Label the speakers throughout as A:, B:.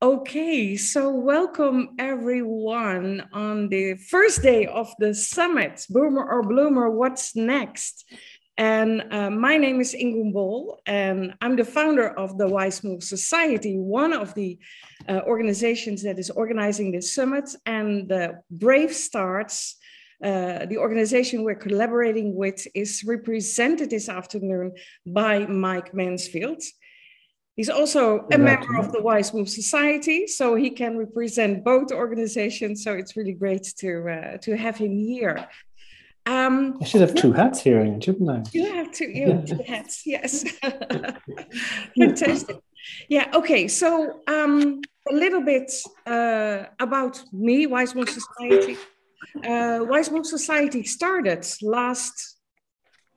A: Okay, so welcome everyone on the first day of the summit, Boomer or Bloomer, what's next? And my name is Ingun Bol, and I'm the founder of the Wise Move Society, one of the organizations that is organizing this summit, and the Brave Starts. The organization we're collaborating with is represented this afternoon by Mike Mansfield. He's also a member of the Wise Move Society, so he can represent both organizations. So it's really great to have him here.
B: I should have two hats here, shouldn't I?
A: You have two hats, yes. Fantastic. Yeah, okay, so a little bit about me, Wise Move Society. Wise Move Society started last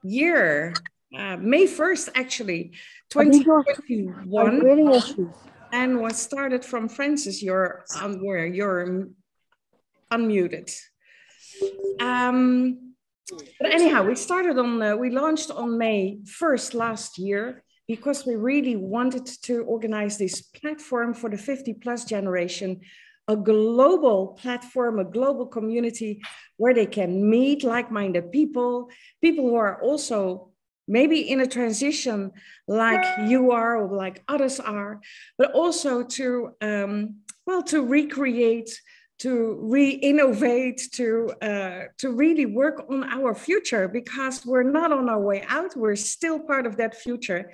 A: year, May 1st, actually, 2021, and was started from Francis. You're unmuted. But anyhow, we launched on May 1st last year because we really wanted to organize this platform for the 50+ generation, a global platform, a global community where they can meet like-minded people who are also maybe in a transition like you are or like others are, but also to recreate, to re-innovate, to really work on our future, because we're not on our way out, we're still part of that future.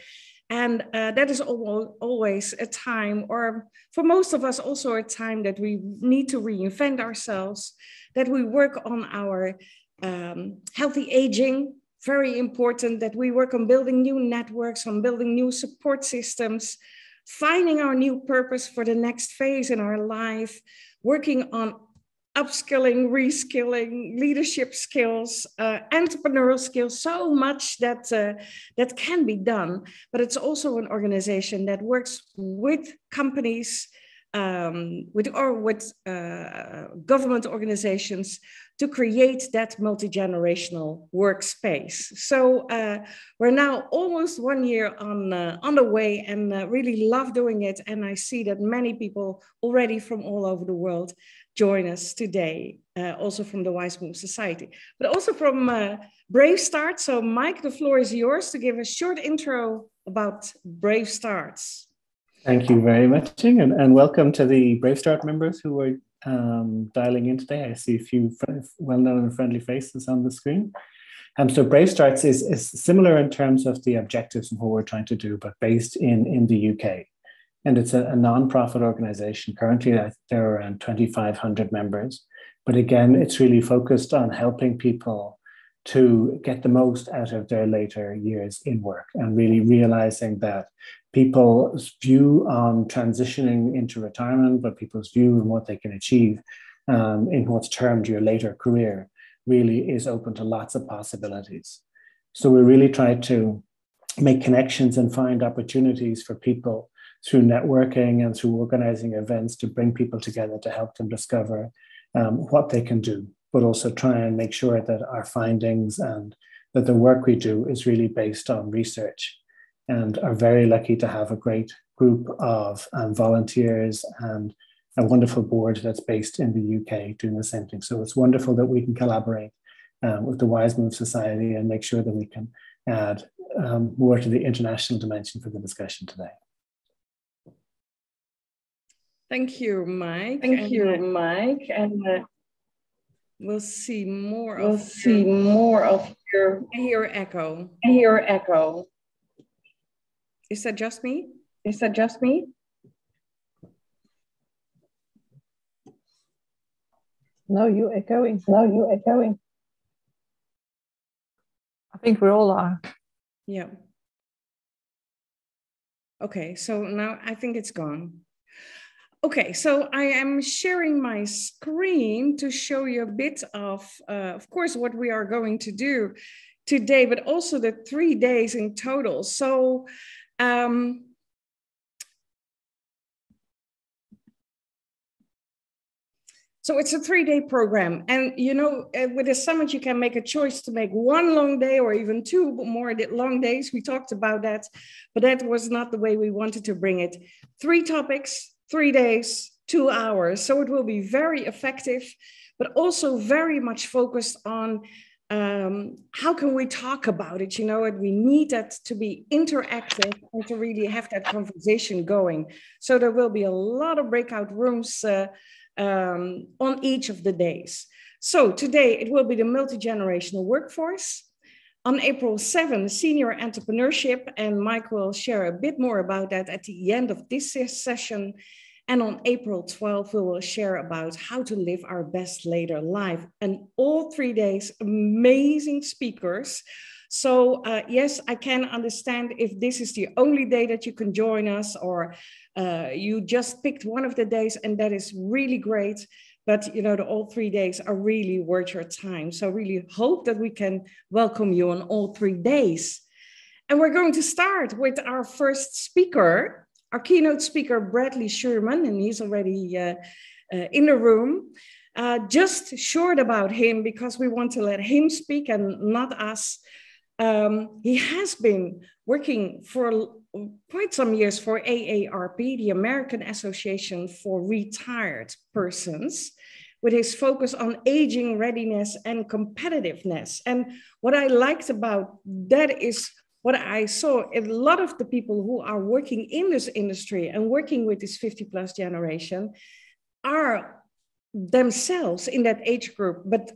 A: And that is always a time, or for most of us also a time, that we need to reinvent ourselves, that we work on our healthy aging, very important, that we work on building new networks, on building new support systems, finding our new purpose for the next phase in our life, working on upskilling, reskilling, leadership skills, entrepreneurial skills, so much that can be done. But it's also an organization that works with companies, with government organizations, to create that multi-generational workspace. So we're now almost 1 year on the way, and really love doing it. And I see that many people already from all over the world join us today, also from the Wise Move Society, but also from Brave Start. So Mike, the floor is yours to give a short intro about Brave Starts.
B: Thank you very much, Ing, and welcome to the Brave Start members who are dialing in today. I see a few well-known and friendly faces on the screen. So Brave Starts is similar in terms of the objectives and what we're trying to do, but based in the UK. And it's a non-profit organization. Currently, there are around 2,500 members. But again, it's really focused on helping people to get the most out of their later years in work, and really realizing that people's view on transitioning into retirement, but people's view on what they can achieve in what's termed your later career, really is open to lots of possibilities. So we really try to make connections and find opportunities for people through networking and through organizing events to bring people together to help them discover what they can do, but also try and make sure that our findings and that the work we do is really based on research, and are very lucky to have a great group of volunteers and a wonderful board that's based in the UK doing the same thing. So it's wonderful that we can collaborate with the Wise Move Society and make sure that we can add more to the international dimension for the discussion today.
A: Thank you, Mike. And we'll see more of your. I hear echo. Is that just me?
C: No, you echoing. I think we all are.
A: Yeah. Okay, so now I think it's gone. Okay, so I am sharing my screen to show you a bit of course, what we are going to do today, but also the 3 days in total. So So it's a 3-day program. And, you know, with a summit, you can make a choice to make one long day or even two more long days. We talked about that, but that was not the way we wanted to bring it. 3 topics, 3 days, 2 hours. So it will be very effective, but also very much focused on how can we talk about it? You know, and we need that to be interactive and to really have that conversation going. So there will be a lot of breakout rooms on each of the days. So today it will be the multi-generational workforce. On April 7th, senior entrepreneurship, and Mike will share a bit more about that at the end of this session. And on April 12th, we will share about how to live our best later life. And all 3 days, amazing speakers. So yes, I can understand if this is the only day that you can join us, or you just picked one of the days, and that is really great. But you know, all 3 days are really worth your time. So really hope that we can welcome you on all 3 days. And we're going to start with our first speaker, our keynote speaker, Bradley Sherman, and he's already in the room. Just short about him, because we want to let him speak and not us. He has been working for quite some years for AARP, the American Association for Retired Persons, with his focus on aging readiness and competitiveness. And what I liked about that is what I saw, a lot of the people who are working in this industry and working with this 50+ generation are themselves in that age group. But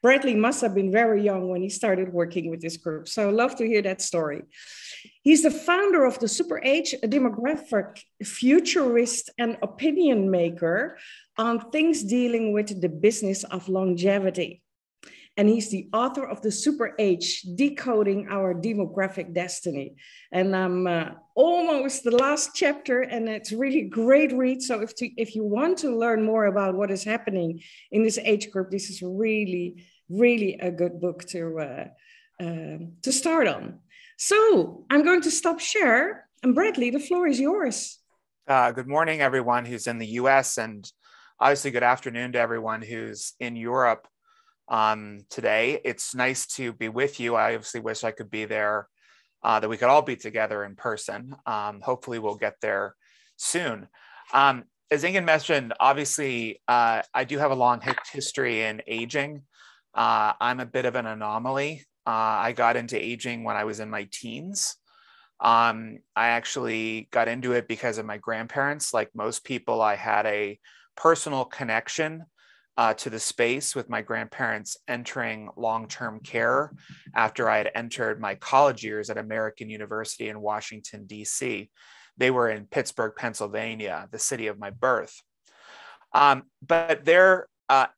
A: Bradley must have been very young when he started working with this group. So I love to hear that story. He's the founder of the Super Age, a demographic futurist and opinion maker on things dealing with the business of longevity. And he's the author of the Super Age, Decoding Our Demographic Destiny. And I'm almost the last chapter, and it's really great read. So if you want to learn more about what is happening in this age group, this is really, really a good book to start on. So I'm going to stop share. And Bradley, the floor is yours.
D: Good morning, everyone who's in the US, and obviously good afternoon to everyone who's in Europe. Today. It's nice to be with you. I obviously wish I could be there, that we could all be together in person. Hopefully we'll get there soon. As Ingen mentioned, obviously I do have a long history in aging. I'm a bit of an anomaly. I got into aging when I was in my teens. I actually got into it because of my grandparents. Like most people, I had a personal connection to the space with my grandparents entering long-term care after I had entered my college years at American University in Washington, D.C. They were in Pittsburgh, Pennsylvania, the city of my birth. But their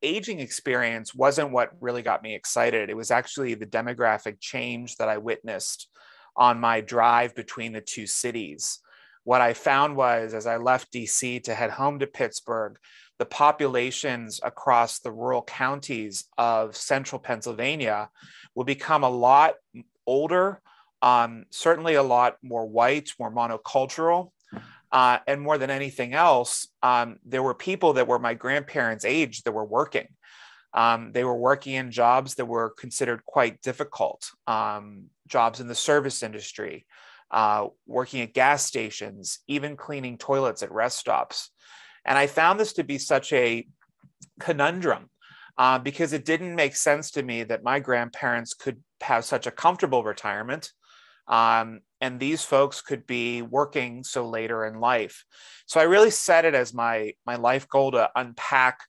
D: aging experience wasn't what really got me excited. It was actually the demographic change that I witnessed on my drive between the two cities. What I found was, as I left D.C. to head home to Pittsburgh, the populations across the rural counties of central Pennsylvania will become a lot older, certainly a lot more white, more monocultural, and more than anything else, there were people that were my grandparents' age that were working. They were working in jobs that were considered quite difficult, jobs in the service industry, working at gas stations, even cleaning toilets at rest stops. And I found this to be such a conundrum because it didn't make sense to me that my grandparents could have such a comfortable retirement and these folks could be working so later in life. So I really set it as my life goal to unpack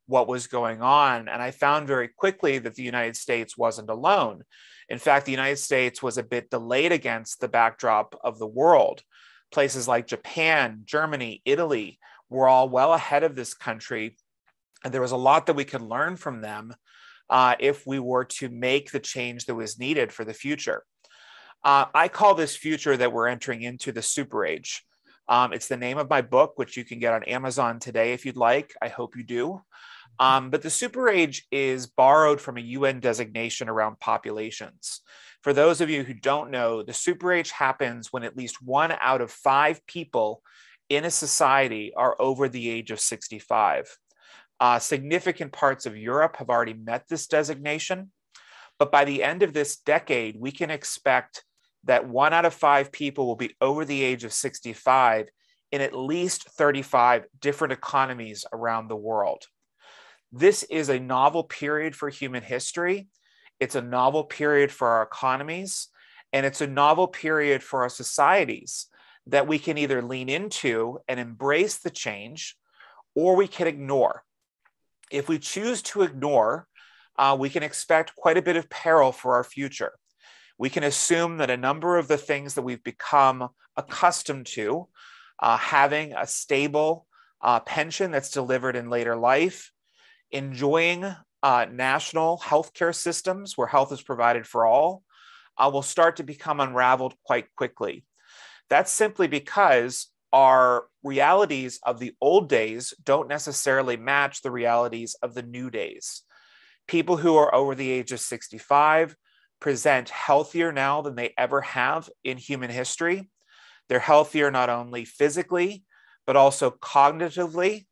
D: what was going on. And I found very quickly that the United States wasn't alone. In fact, the United States was a bit delayed against the backdrop of the world. Places like Japan, Germany, Italy were all well ahead of this country. And there was a lot that we could learn from them if we were to make the change that was needed for the future. I call this future that we're entering into the super age. It's the name of my book, which you can get on Amazon today if you'd like. I hope you do. But the super age is borrowed from a UN designation around populations. For those of you who don't know, the super age happens when at least 1 out of 5 people in a society are over the age of 65. Significant parts of Europe have already met this designation. But by the end of this decade, we can expect that 1 out of 5 people will be over the age of 65 in at least 35 different economies around the world. This is a novel period for human history. It's a novel period for our economies, and it's a novel period for our societies that we can either lean into and embrace the change, or we can ignore. If we choose to ignore, we can expect quite a bit of peril for our future. We can assume that a number of the things that we've become accustomed to, having a stable pension that's delivered in later life, enjoying national healthcare systems where health is provided for all, will start to become unraveled quite quickly. That's simply because our realities of the old days don't necessarily match the realities of the new days. People who are over the age of 65 present healthier now than they ever have in human history. They're healthier not only physically, but also cognitively,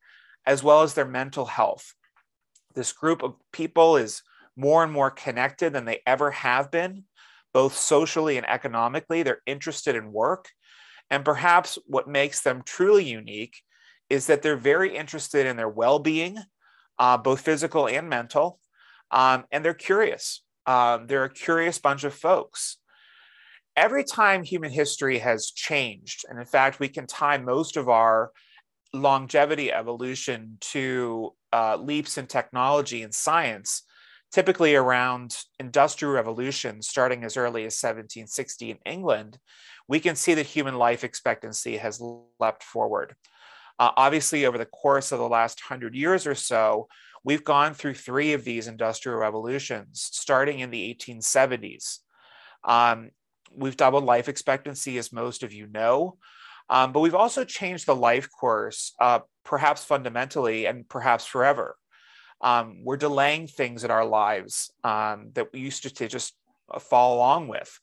D: as well as their mental health. This group of people is more and more connected than they ever have been, both socially and economically. They're interested in work. And perhaps what makes them truly unique is that they're very interested in their well-being, both physical and mental, and they're curious. They're a curious bunch of folks. Every time human history has changed, and in fact, we can tie most of our longevity evolution to leaps in technology and science, typically around industrial revolution, starting as early as 1760 in England, we can see that human life expectancy has leapt forward. Obviously, over the course of the last 100 years or so, we've gone through 3 of these industrial revolutions, starting in the 1870s. We've doubled life expectancy, as most of you know, but we've also changed the life course, perhaps fundamentally and perhaps forever. We're delaying things in our lives that we used to just follow along with.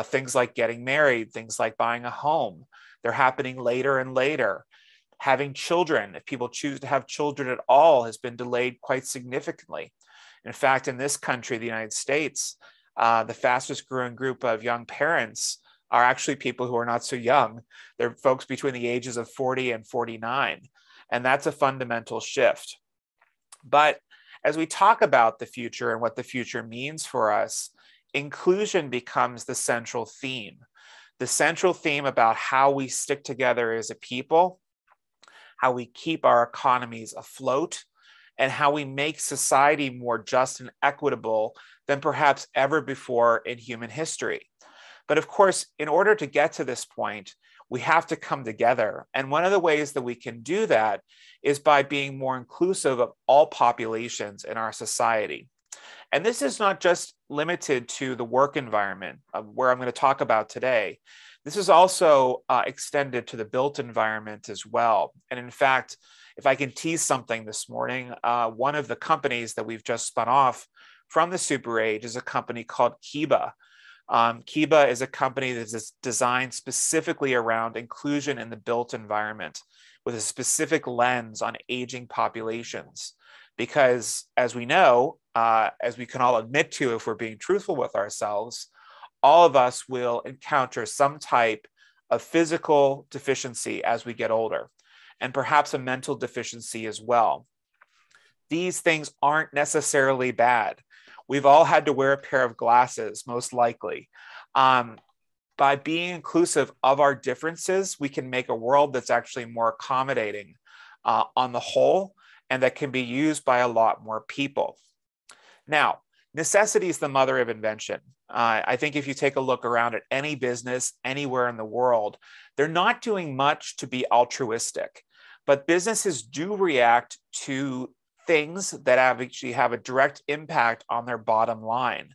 D: Things like getting married, things like buying a home. They're happening later and later. Having children, if people choose to have children at all, has been delayed quite significantly. In fact, in this country, the United States, the fastest growing group of young parents are actually people who are not so young. They're folks between the ages of 40 and 49. And that's a fundamental shift. But as we talk about the future and what the future means for us, inclusion becomes the central theme. The central theme about how we stick together as a people, how we keep our economies afloat, and how we make society more just and equitable than perhaps ever before in human history. But of course, in order to get to this point, we have to come together. And one of the ways that we can do that is by being more inclusive of all populations in our society. And this is not just limited to the work environment, where I'm going to talk about today. This is also extended to the built environment as well. And in fact, if I can tease something this morning, one of the companies that we've just spun off from the Super Age is a company called Kiba. Kiba is a company that is designed specifically around inclusion in the built environment with a specific lens on aging populations. Because as we know, as we can all admit to if we're being truthful with ourselves, all of us will encounter some type of physical deficiency as we get older, and perhaps a mental deficiency as well. These things aren't necessarily bad. We've all had to wear a pair of glasses, most likely. By being inclusive of our differences, we can make a world that's actually more accommodating on the whole, and that can be used by a lot more people. Now, necessity is the mother of invention. I think if you take a look around at any business anywhere in the world, they're not doing much to be altruistic, but businesses do react to things that actually have a direct impact on their bottom line.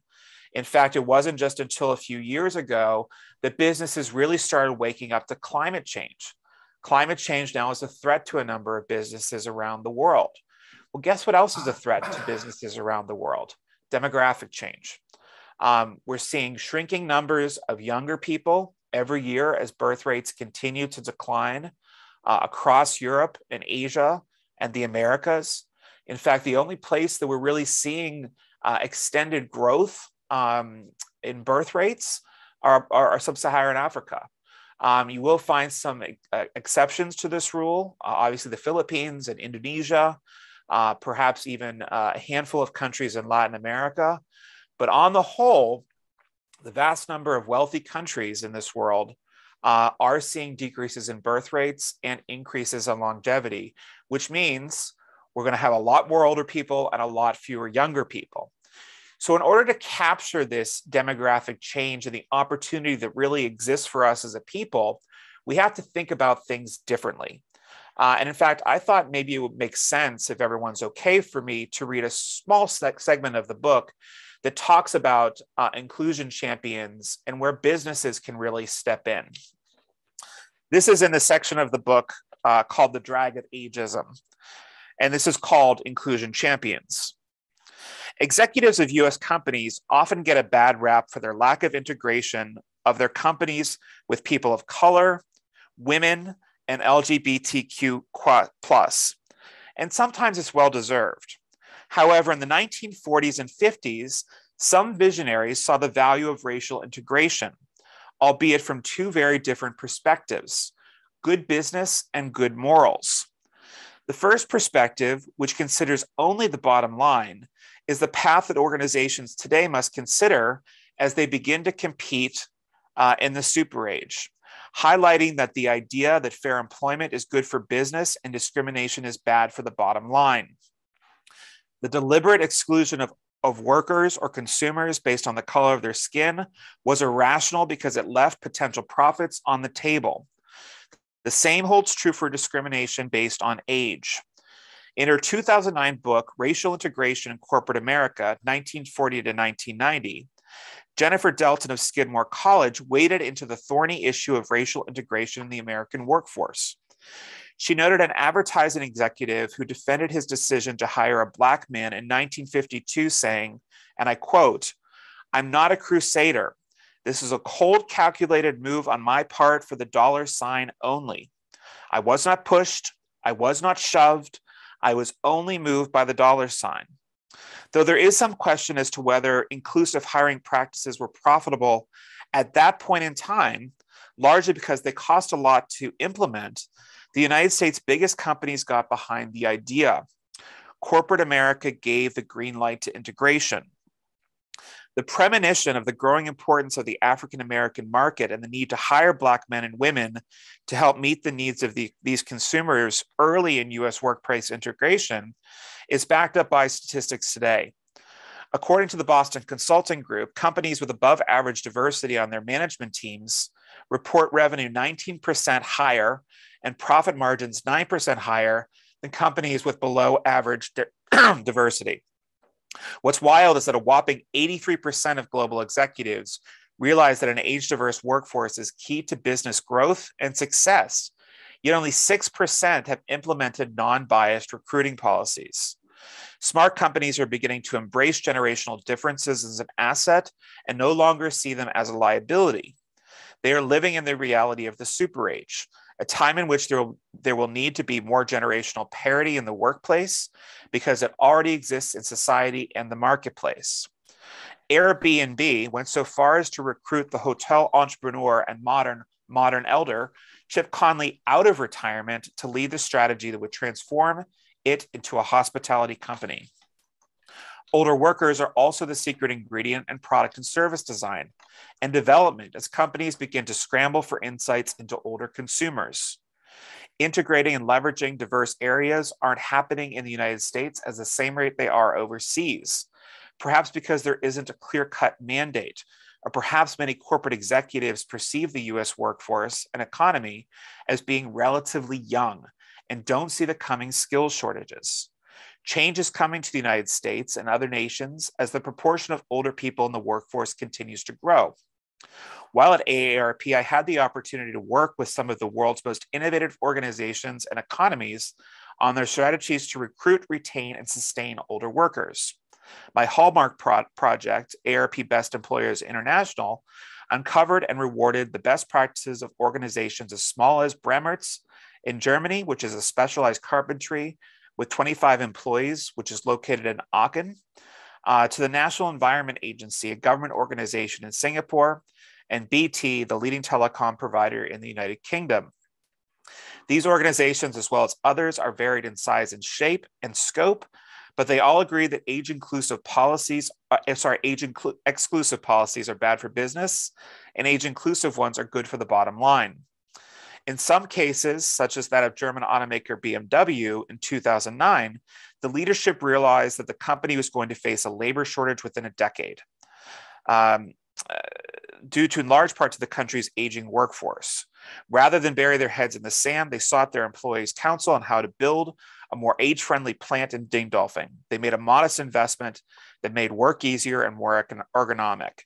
D: In fact, it wasn't just until a few years ago that businesses really started waking up to climate change. Climate change now is a threat to a number of businesses around the world. Well, guess what else is a threat to businesses around the world? Demographic change. We're seeing shrinking numbers of younger people every year as birth rates continue to decline across Europe and Asia and the Americas. In fact, the only place that we're really seeing extended growth in birth rates are sub-Saharan Africa. You will find some exceptions to this rule, obviously the Philippines and Indonesia, perhaps even a handful of countries in Latin America. But on the whole, the vast number of wealthy countries in this world are seeing decreases in birth rates and increases in longevity, which means we're going to have a lot more older people and a lot fewer younger people. So in order to capture this demographic change and the opportunity that really exists for us as a people, we have to think about things differently. And in fact, I thought maybe it would make sense, if everyone's okay for me, to read a small segment of the book that talks about inclusion champions and where businesses can really step in. This is in the section of the book called The Drag of Ageism. And this is called Inclusion Champions. Executives of US companies often get a bad rap for their lack of integration of their companies with people of color, women, and LGBTQ+. And sometimes it's well-deserved. However, in the 1940s and 50s, some visionaries saw the value of racial integration, albeit from two very different perspectives: good business and good morals. The first perspective, which considers only the bottom line, is the path that organizations today must consider as they begin to compete in the super age, highlighting that the idea that fair employment is good for business and discrimination is bad for the bottom line. The deliberate exclusion of workers or consumers based on the color of their skin was irrational because it left potential profits on the table. The same holds true for discrimination based on age. In her 2009 book, Racial Integration in Corporate America, 1940 to 1990, Jennifer Delton of Skidmore College waded into the thorny issue of racial integration in the American workforce. She noted an advertising executive who defended his decision to hire a Black man in 1952 saying, and I quote, "I'm not a crusader. This is a cold, calculated move on my part for the dollar sign only. I was not pushed. I was not shoved. I was only moved by the dollar sign." Though there is some question as to whether inclusive hiring practices were profitable at that point in time, largely because they cost a lot to implement, the United States' biggest companies got behind the idea. Corporate America gave the green light to integration. The premonition of the growing importance of the African American market and the need to hire Black men and women to help meet the needs of these consumers early in US workplace integration is backed up by statistics today. According to the Boston Consulting Group, companies with above average diversity on their management teams report revenue 19% higher and profit margins 9% higher than companies with below average diversity. What's wild is that a whopping 83% of global executives realize that an age-diverse workforce is key to business growth and success, yet only 6% have implemented non-biased recruiting policies. Smart companies are beginning to embrace generational differences as an asset and no longer see them as a liability. They are living in the reality of the super age, a time in which there will need to be more generational parity in the workplace because it already exists in society and the marketplace. Airbnb went so far as to recruit the hotel entrepreneur and modern elder, Chip Conley, out of retirement to lead the strategy that would transform it into a hospitality company. Older workers are also the secret ingredient in product and service design and development as companies begin to scramble for insights into older consumers. Integrating and leveraging diverse areas aren't happening in the United States at the same rate they are overseas, perhaps because there isn't a clear-cut mandate, or perhaps many corporate executives perceive the US workforce and economy as being relatively young and don't see the coming skills shortages. Change is coming to the United States and other nations as the proportion of older people in the workforce continues to grow. While at AARP, I had the opportunity to work with some of the world's most innovative organizations and economies on their strategies to recruit, retain, and sustain older workers. My hallmark project, AARP Best Employers International, uncovered and rewarded the best practices of organizations as small as Bremertz in Germany, which is a specialized carpentry with 25 employees, which is located in Aachen, to the National Environment Agency, a government organization in Singapore, and BT, the leading telecom provider in the United Kingdom. These organizations, as well as others, are varied in size and shape and scope, but they all agree that age-exclusive policies are bad for business, and age-inclusive ones are good for the bottom line. In some cases, such as that of German automaker BMW in 2009, the leadership realized that the company was going to face a labor shortage within a decade, due to in large part to the country's aging workforce. Rather than bury their heads in the sand, they sought their employees' counsel on how to build a more age-friendly plant in Dingolfing. They made a modest investment that made work easier and more ergonomic.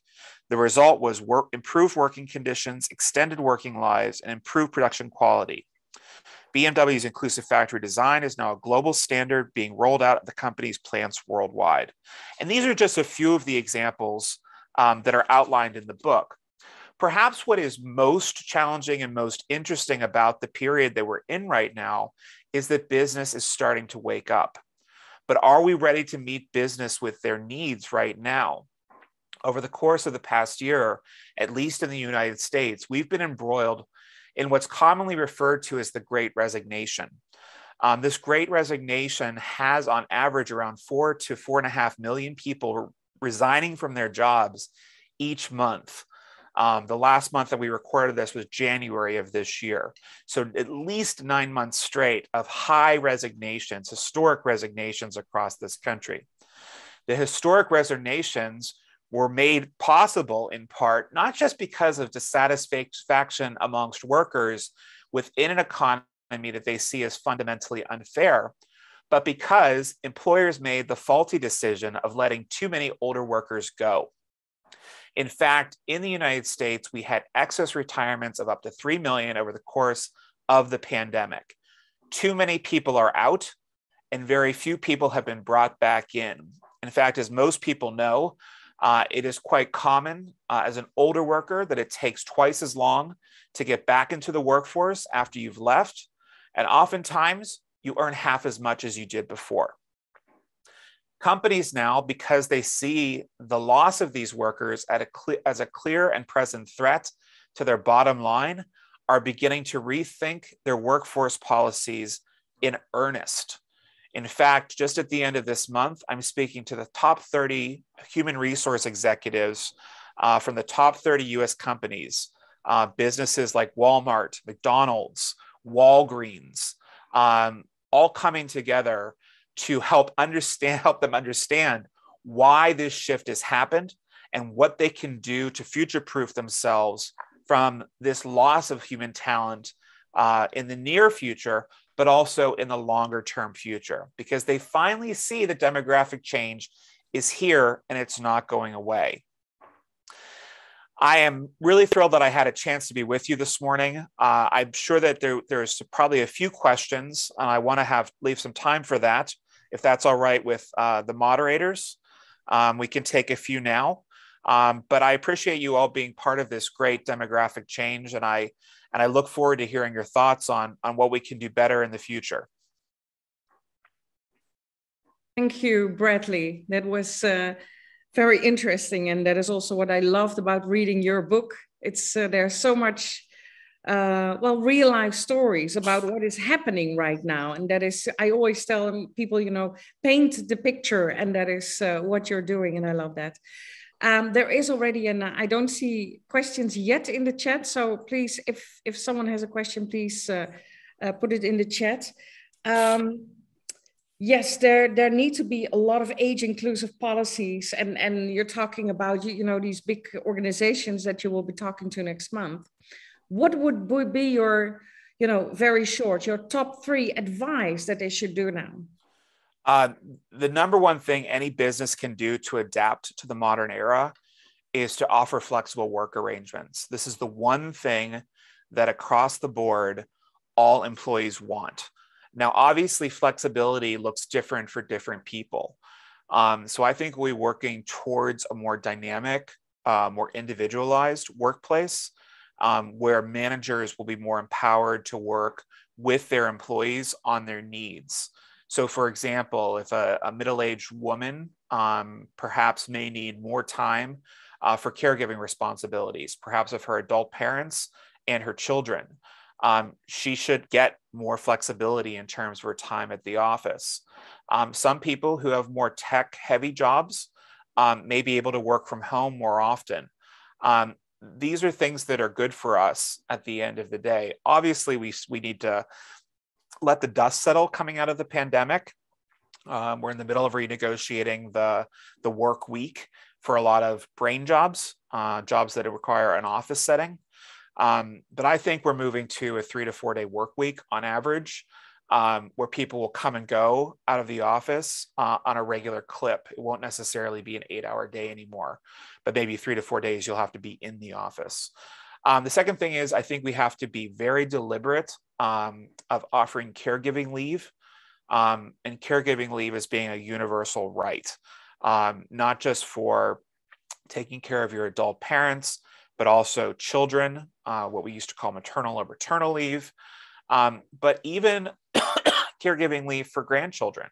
D: The result was improved working conditions, extended working lives, and improved production quality. BMW's inclusive factory design is now a global standard being rolled out at the company's plants worldwide. And these are just a few of the examples that are outlined in the book. Perhaps what is most challenging and most interesting about the period that we're in right now is that business is starting to wake up. But are we ready to meet business with their needs right now? Over the course of the past year, at least in the United States, we've been embroiled in what's commonly referred to as the Great Resignation. This Great Resignation has on average around 4 to 4.5 million people resigning from their jobs each month. The last month that we recorded this was January of this year. So at least 9 months straight of high resignations, historic resignations across this country. The historic resignations were made possible in part, not just because of dissatisfaction amongst workers within an economy that they see as fundamentally unfair, but because employers made the faulty decision of letting too many older workers go. In fact, in the United States, we had excess retirements of up to 3 million over the course of the pandemic. Too many people are out, and very few people have been brought back in. In fact, as most people know, it is quite common as an older worker that it takes twice as long to get back into the workforce after you've left. And oftentimes, you earn half as much as you did before. Companies now, because they see the loss of these workers as a clear and present threat to their bottom line, are beginning to rethink their workforce policies in earnest. In fact, just at the end of this month, I'm speaking to the top 30 human resource executives from the top 30 US companies, businesses like Walmart, McDonald's, Walgreens, all coming together to help them understand why this shift has happened and what they can do to future-proof themselves from this loss of human talent in the near future, but also in the longer-term future, because they finally see that demographic change is here and it's not going away. I am really thrilled that I had a chance to be with you this morning. I'm sure that there's probably a few questions, and I want to leave some time for that. If that's all right with the moderators, we can take a few now. But I appreciate you all being part of this great demographic change, and I look forward to hearing your thoughts on what we can do better in the future.
A: Thank you, Bradley. That was very interesting, and that is also what I loved about reading your book. It's there's so much real life stories about what is happening right now, and that is, I always tell people, paint the picture, and that is what you're doing, and I love that. There is already, and I don't see questions yet in the chat, so please, if someone has a question, please put it in the chat. Yes, there need to be a lot of age-inclusive policies, and you're talking about these big organizations that you will be talking to next month. What would be your, very short, your top 3 advice that they should do now?
D: The number one thing any business can do to adapt to the modern era is to offer flexible work arrangements. This is the one thing that across the board, all employees want. Now, obviously, flexibility looks different for different people. So I think we're working towards a more dynamic, more individualized workplace where managers will be more empowered to work with their employees on their needs. So for example, if a middle-aged woman perhaps may need more time for caregiving responsibilities, perhaps of her adult parents and her children, she should get more flexibility in terms of her time at the office. Some people who have more tech-heavy jobs may be able to work from home more often. These are things that are good for us at the end of the day. Obviously, we need to let the dust settle coming out of the pandemic. We're in the middle of renegotiating the work week for a lot of brain jobs, jobs that require an office setting. But I think we're moving to a 3 to 4 day work week on average, where people will come and go out of the office on a regular clip. It won't necessarily be an 8-hour day anymore, but maybe 3 to 4 days you'll have to be in the office. The second thing is, I think we have to be very deliberate of offering caregiving leave, and caregiving leave as being a universal right, not just for taking care of your adult parents, but also children, what we used to call maternal or paternal leave, but even caregiving leave for grandchildren.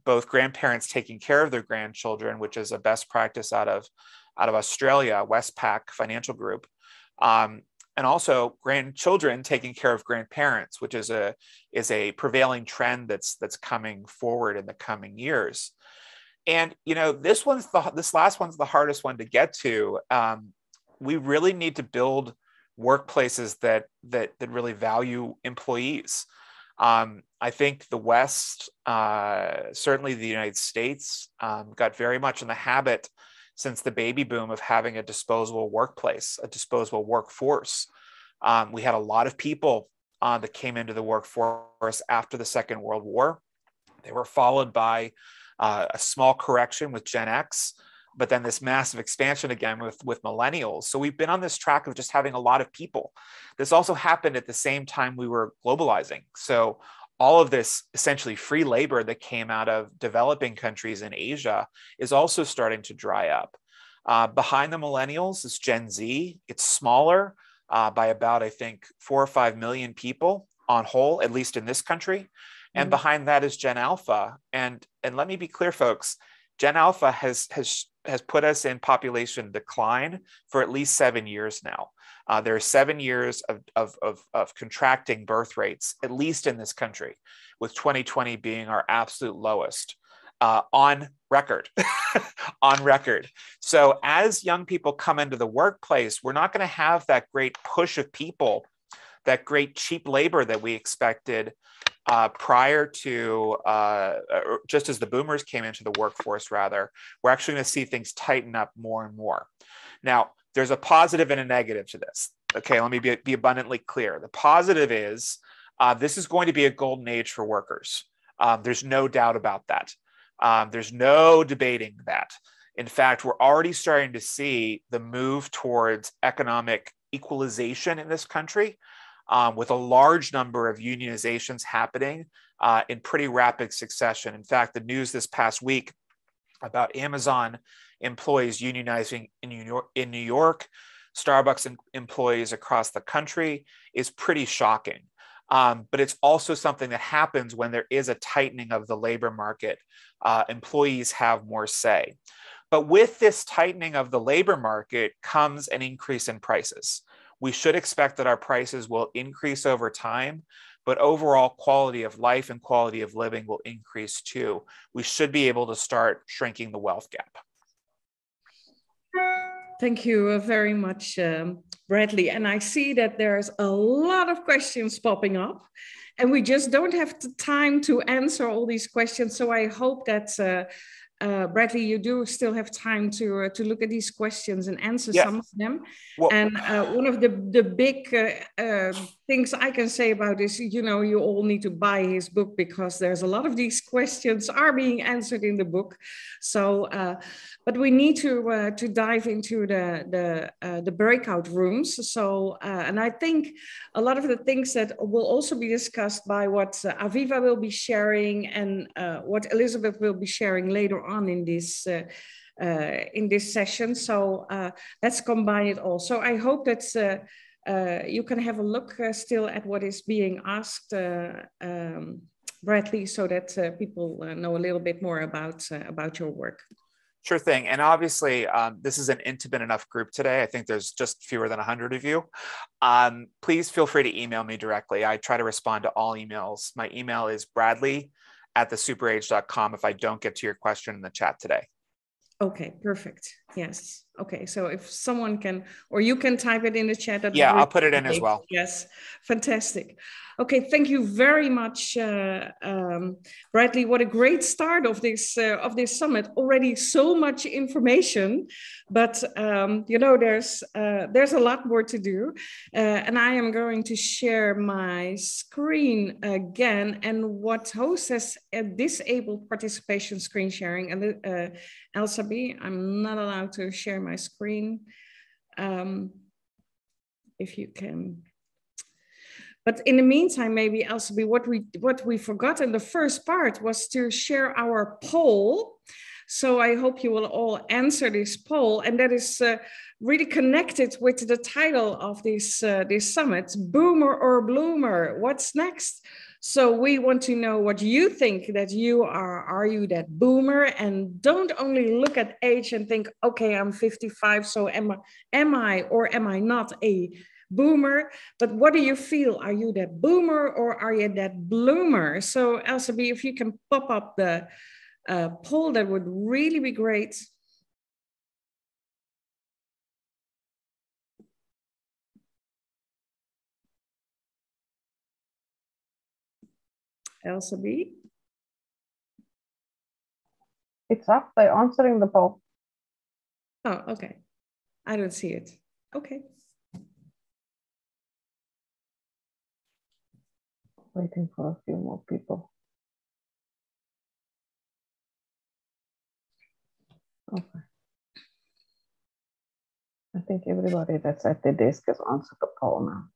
D: Both grandparents taking care of their grandchildren, which is a best practice out of Australia, Westpac Financial Group, and also grandchildren taking care of grandparents, which is a prevailing trend that's coming forward in the coming years. And this last one's the hardest one to get to. We really need to build workplaces that really value employees. I think the West, certainly the United States, got very much in the habit since the baby boom of having a disposable workplace, a disposable workforce. We had a lot of people that came into the workforce after the Second World War. They were followed by a small correction with Gen X, but then this massive expansion again with millennials. So we've been on this track of just having a lot of people. This also happened at the same time we were globalizing. So all of this essentially free labor that came out of developing countries in Asia is also starting to dry up. Behind the millennials is Gen Z. It's smaller by about, I think, 4 or 5 million people on whole, at least in this country. And behind that is Gen Alpha. And let me be clear, folks, Gen Alpha has put us in population decline for at least 7 years now. There are 7 years of contracting birth rates, at least in this country, with 2020 being our absolute lowest on record, on record. So as young people come into the workplace, we're not going to have that great push of people, that great cheap labor that we expected prior to, just as the boomers came into the workforce, rather. We're actually going to see things tighten up more and more. Now, there's a positive and a negative to this. Okay, let me be abundantly clear. The positive is this is going to be a golden age for workers. There's no doubt about that. There's no debating that. In fact, we're already starting to see the move towards economic equalization in this country, with a large number of unionizations happening in pretty rapid succession. In fact, the news this past week about Amazon employees unionizing in New York, Starbucks employees across the country is pretty shocking. But it's also something that happens when there is a tightening of the labor market. Employees have more say. But with this tightening of the labor market comes an increase in prices. We should expect that our prices will increase over time, but overall quality of life and quality of living will increase too. We should be able to start shrinking the wealth gap.
A: Thank you very much, Bradley. And I see that there's a lot of questions popping up, and we just don't have the time to answer all these questions. So I hope that, Bradley, you do still have time to look at these questions and answer some of them. Well, and one of the big things I can say about this, you all need to buy his book, because there's a lot of these questions are being answered in the book. So, but we need to dive into the breakout rooms. So, and I think a lot of the things that will also be discussed by what Aviva will be sharing and what Elizabeth will be sharing later on in this session. So let's combine it all. So I hope that you can have a look still at what is being asked Bradley, so that people know a little bit more about your work.
D: Sure thing. And obviously, this is an intimate enough group today. I think there's just fewer than 100 of you. Please feel free to email me directly. I try to respond to all emails. My email is bradley@thesuperage.com if I don't get to your question in the chat today.
A: Okay, perfect. Yes. Okay, so if someone can, or you can type it in the chat.
D: Yeah, I'll put it in as well.
A: Yes, fantastic. Okay, thank you very much, Bradley. What a great start of this summit. Already so much information, but you know, there's a lot more to do. And I am going to share my screen again. And what host has disabled participation screen sharing, and Elsa B, I'm not allowed to share my screen. If you can. But in the meantime, maybe Elsa B, what we forgot in the first part was to share our poll. So I hope you will all answer this poll, and that is really connected with the title of this summit, Boomer or Bloomer, what's next? So we want to know what you think that you are. Are you that boomer? And don't only look at age and think, okay, I'm 55, so am I or am I not a boomer? But what do you feel? Are you that boomer or are you that bloomer? So Elsa B, if you can pop up the poll, that would really be great. Elsa B?
C: It's up. They're answering the poll.
A: Oh, okay. I don't see it. Okay.
C: Waiting for a few more people. Okay. I think everybody that's at the desk has answered the poll now.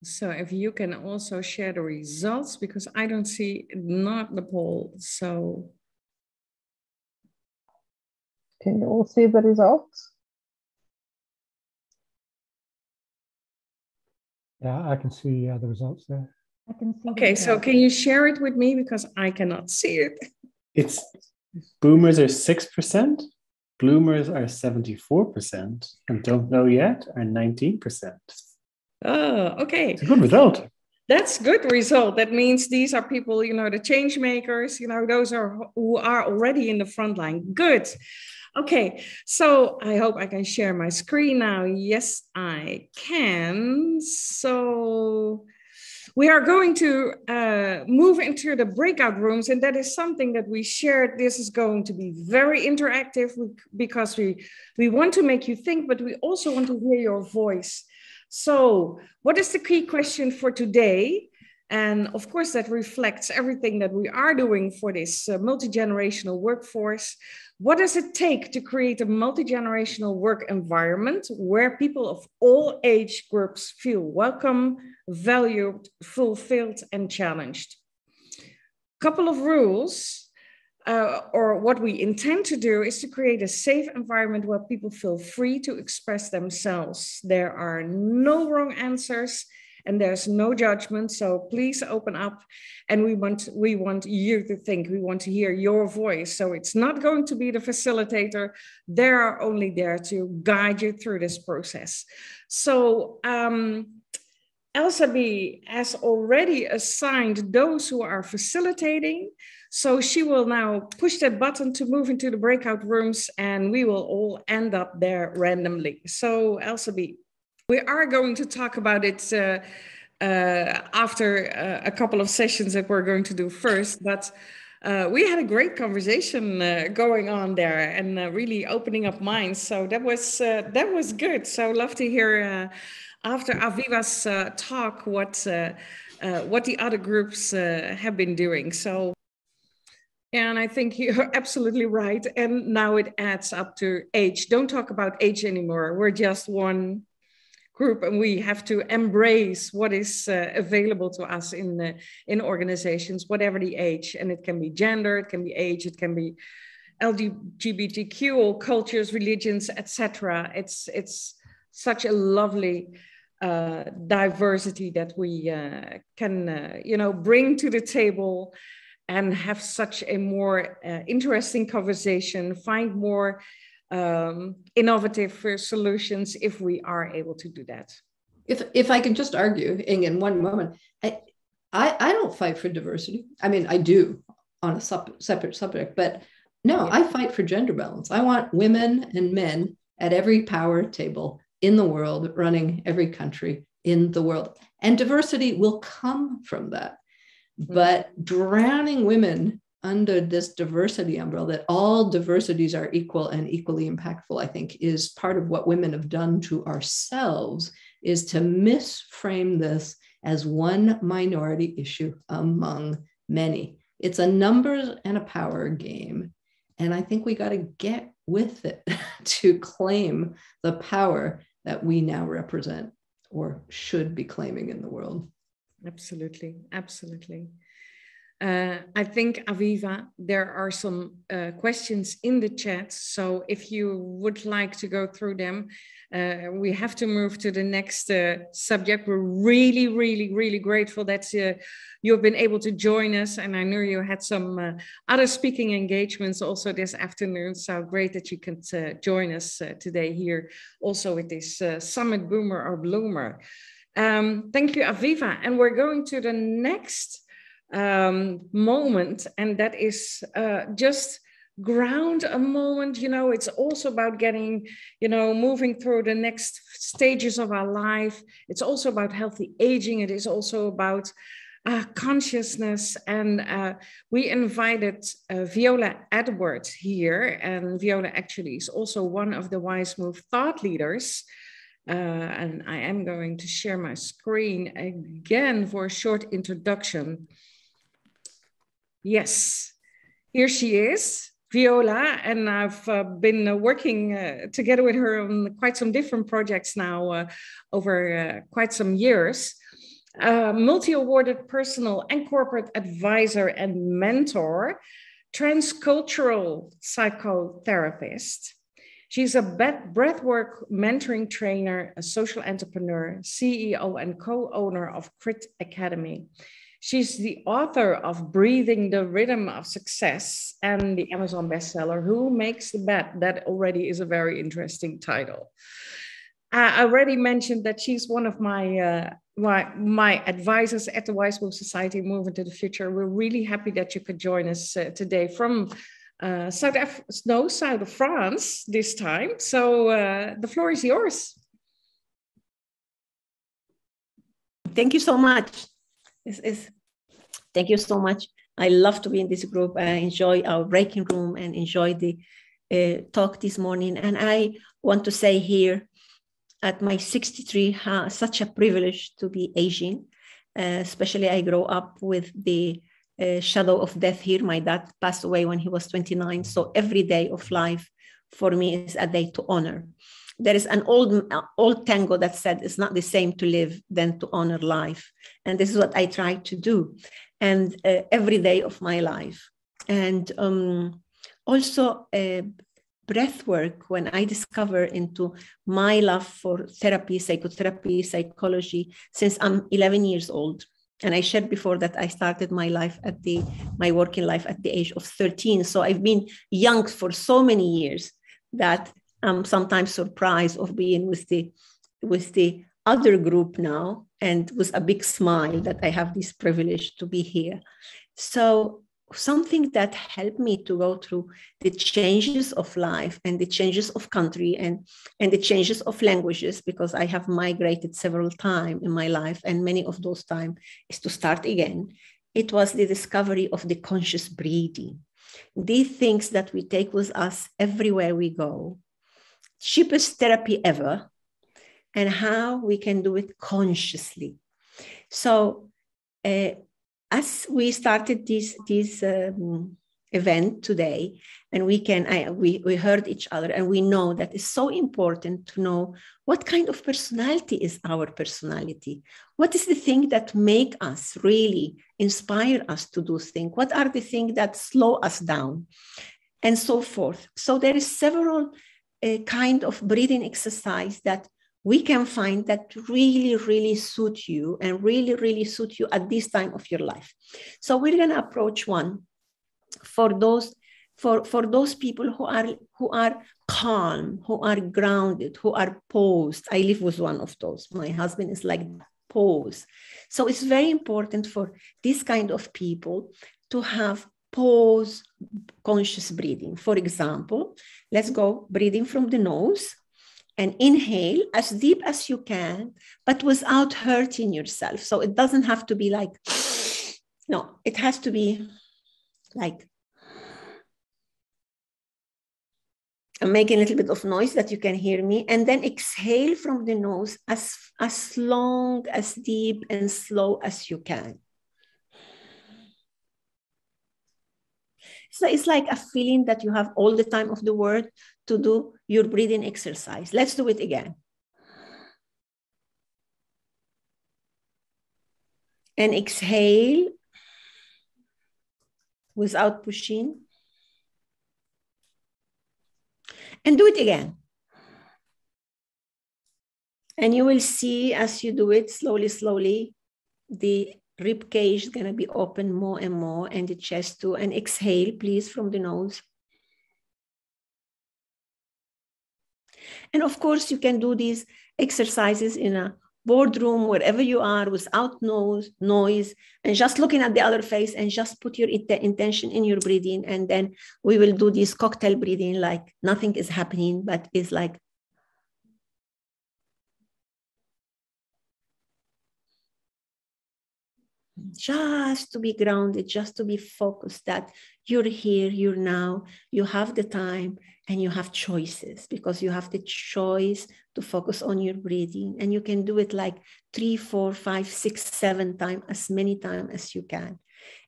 A: So if you can also share the results, because I don't see not the poll. So
C: can you all see the results?
E: Yeah, I can see the results there.
F: I can see.
A: Okay, so can you share it with me, because I cannot see it?
B: It's boomers are 6%, bloomers are 74%, and don't know yet are 19%.
A: Oh, okay.
B: It's a good result.
A: That's good result. That means these are people, you know, the change makers, you know, those are who are already in the front line. Good. Okay, so I hope I can share my screen now. Yes, I can. So we are going to move into the breakout rooms, and that is something that we shared. This is going to be very interactive because we want to make you think, but we also want to hear your voice. So what is the key question for today? And of course, that reflects everything that we are doing for this multi-generational workforce. What does it take to create a multi-generational work environment where people of all age groups feel welcome, valued, fulfilled, and challenged? Couple of rules. Or what we intend to do is to create a safe environment where people feel free to express themselves. There are no wrong answers and there's no judgment. So please open up, and we want you to think. We want to hear your voice. So it's not going to be the facilitator. They are only there to guide you through this process. So Elsa B has already assigned those who are facilitating. So she will now push that button to move into the breakout rooms, and we will all end up there randomly. So Elsa B, we are going to talk about it after a couple of sessions that we're going to do first, but we had a great conversation going on there and really opening up minds. So that was good. So love to hear after Aviva's talk what the other groups have been doing. So. And I think you're absolutely right. And now it adds up to age. Don't talk about age anymore. We're just one group, and we have to embrace what is available to us in organizations, whatever the age. And it can be gender, it can be age, it can be LGBTQ, all cultures, religions, etc. It's such a lovely diversity that we can, bring to the table and have such a more interesting conversation, find more innovative solutions if we are able to do that.
F: If I can just argue, Inge, in one moment, I don't fight for diversity. I mean, I do on a separate subject, but no, I fight for gender balance. I want women and men at every power table in the world, running every country in the world. And diversity will come from that. But drowning women under this diversity umbrella, that all diversities are equal and equally impactful, I think is part of what women have done to ourselves, is to misframe this as one minority issue among many. It's a numbers and a power game. And I think we got to get with it to claim the power that we now represent or should be claiming in the world.
A: Absolutely, absolutely. I think, Aviva, there are some questions in the chat. So if you would like to go through them, we have to move to the next subject. We're really, really, really grateful that you've been able to join us. And I know you had some other speaking engagements also this afternoon. So great that you can join us today here also with this Summit Boomer or Bloomer. Thank you, Aviva. And we're going to the next moment, and that is just ground a moment. It's also about getting, moving through the next stages of our life. It's also about healthy aging. It is also about consciousness. And we invited Viola Edwards here, and Viola actually is also one of the Wise Move thought leaders. And I am going to share my screen again for a short introduction. Yes, here she is, Viola, and I've been working together with her on quite some different projects now over quite some years. Multi-awarded personal and corporate advisor and mentor, transcultural psychotherapist. She's a breathwork mentoring trainer, a social entrepreneur, CEO and co-owner of Crit Academy. She's the author of Breathing the Rhythm of Success and the Amazon bestseller, Who Makes the Bed? That already is a very interesting title. I already mentioned that she's one of my advisors at the Wise Move Society Movement to the Future. We're really happy that you could join us today from south of France this time. So the floor is yours.
G: Thank you so much. Thank you so much. I love to be in this group. I enjoy our breaking room and enjoy the talk this morning. And I want to say here at my 63, such a privilege to be aging. Especially I grew up with the shadow of death here. My dad passed away when he was 29. So every day of life for me is a day to honor. There is an old tango that said it's not the same to live than to honor life. And this is what I try to do. And every day of my life. And also breath work, when I discover into my love for therapy, psychotherapy, psychology, since I'm 11 years old. And I shared before that I started my life my working life at the age of 13. So I've been young for so many years that I'm sometimes surprised of being with the other group now, and with a big smile that I have this privilege to be here. So something that helped me to go through the changes of life and the changes of country and the changes of languages, because I have migrated several times in my life, and many of those times is to start again. It was the discovery of the conscious breathing. These things that we take with us everywhere we go, cheapest therapy ever, and how we can do it consciously. So as we started this event today, and we heard each other, and we know that it's so important to know what kind of personality is our personality. What is the thing that make us really inspire us to do things? What are the things that slow us down? and so forth. So there is several kind of breathing exercise that we can find that really, really suit you and really, really suit you at this time of your life. So we're going to approach one for those people who are calm, who are grounded, who are posed. I live with one of those. My husband is like pose. So it's very important for this kind of people to have pause conscious breathing. For example, let's go breathing from the nose and inhale as deep as you can, but without hurting yourself. So it doesn't have to be like, no, it has to be like, I'm making a little bit of noise that you can hear me, and then exhale from the nose as long, as deep and slow as you can. So it's like a feeling that you have all the time of the world to do your breathing exercise. Let's do it again. And exhale without pushing. And do it again. And you will see as you do it slowly, slowly, the rib cage is going to be open more and more, and the chest too. And exhale, please, from the nose. And of course, you can do these exercises in a boardroom, wherever you are, without noise, and just looking at the other face, and just put your intention in your breathing. And then we will do this cocktail breathing, like nothing is happening, but it's like, just to be grounded, just to be focused that you're here, you're now, you have the time, and you have choices, because you have the choice to focus on your breathing. And you can do it like 3, 4, 5, 6, 7 times, as many times as you can.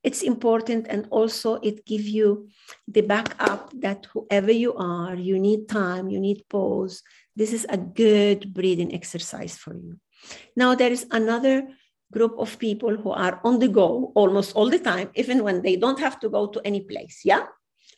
G: It's important, and also it gives you the backup that whoever you are, you need time, you need pause. This is a good breathing exercise for you. Now, there is another group of people who are on the go almost all the time, even when they don't have to go to any place. Yeah?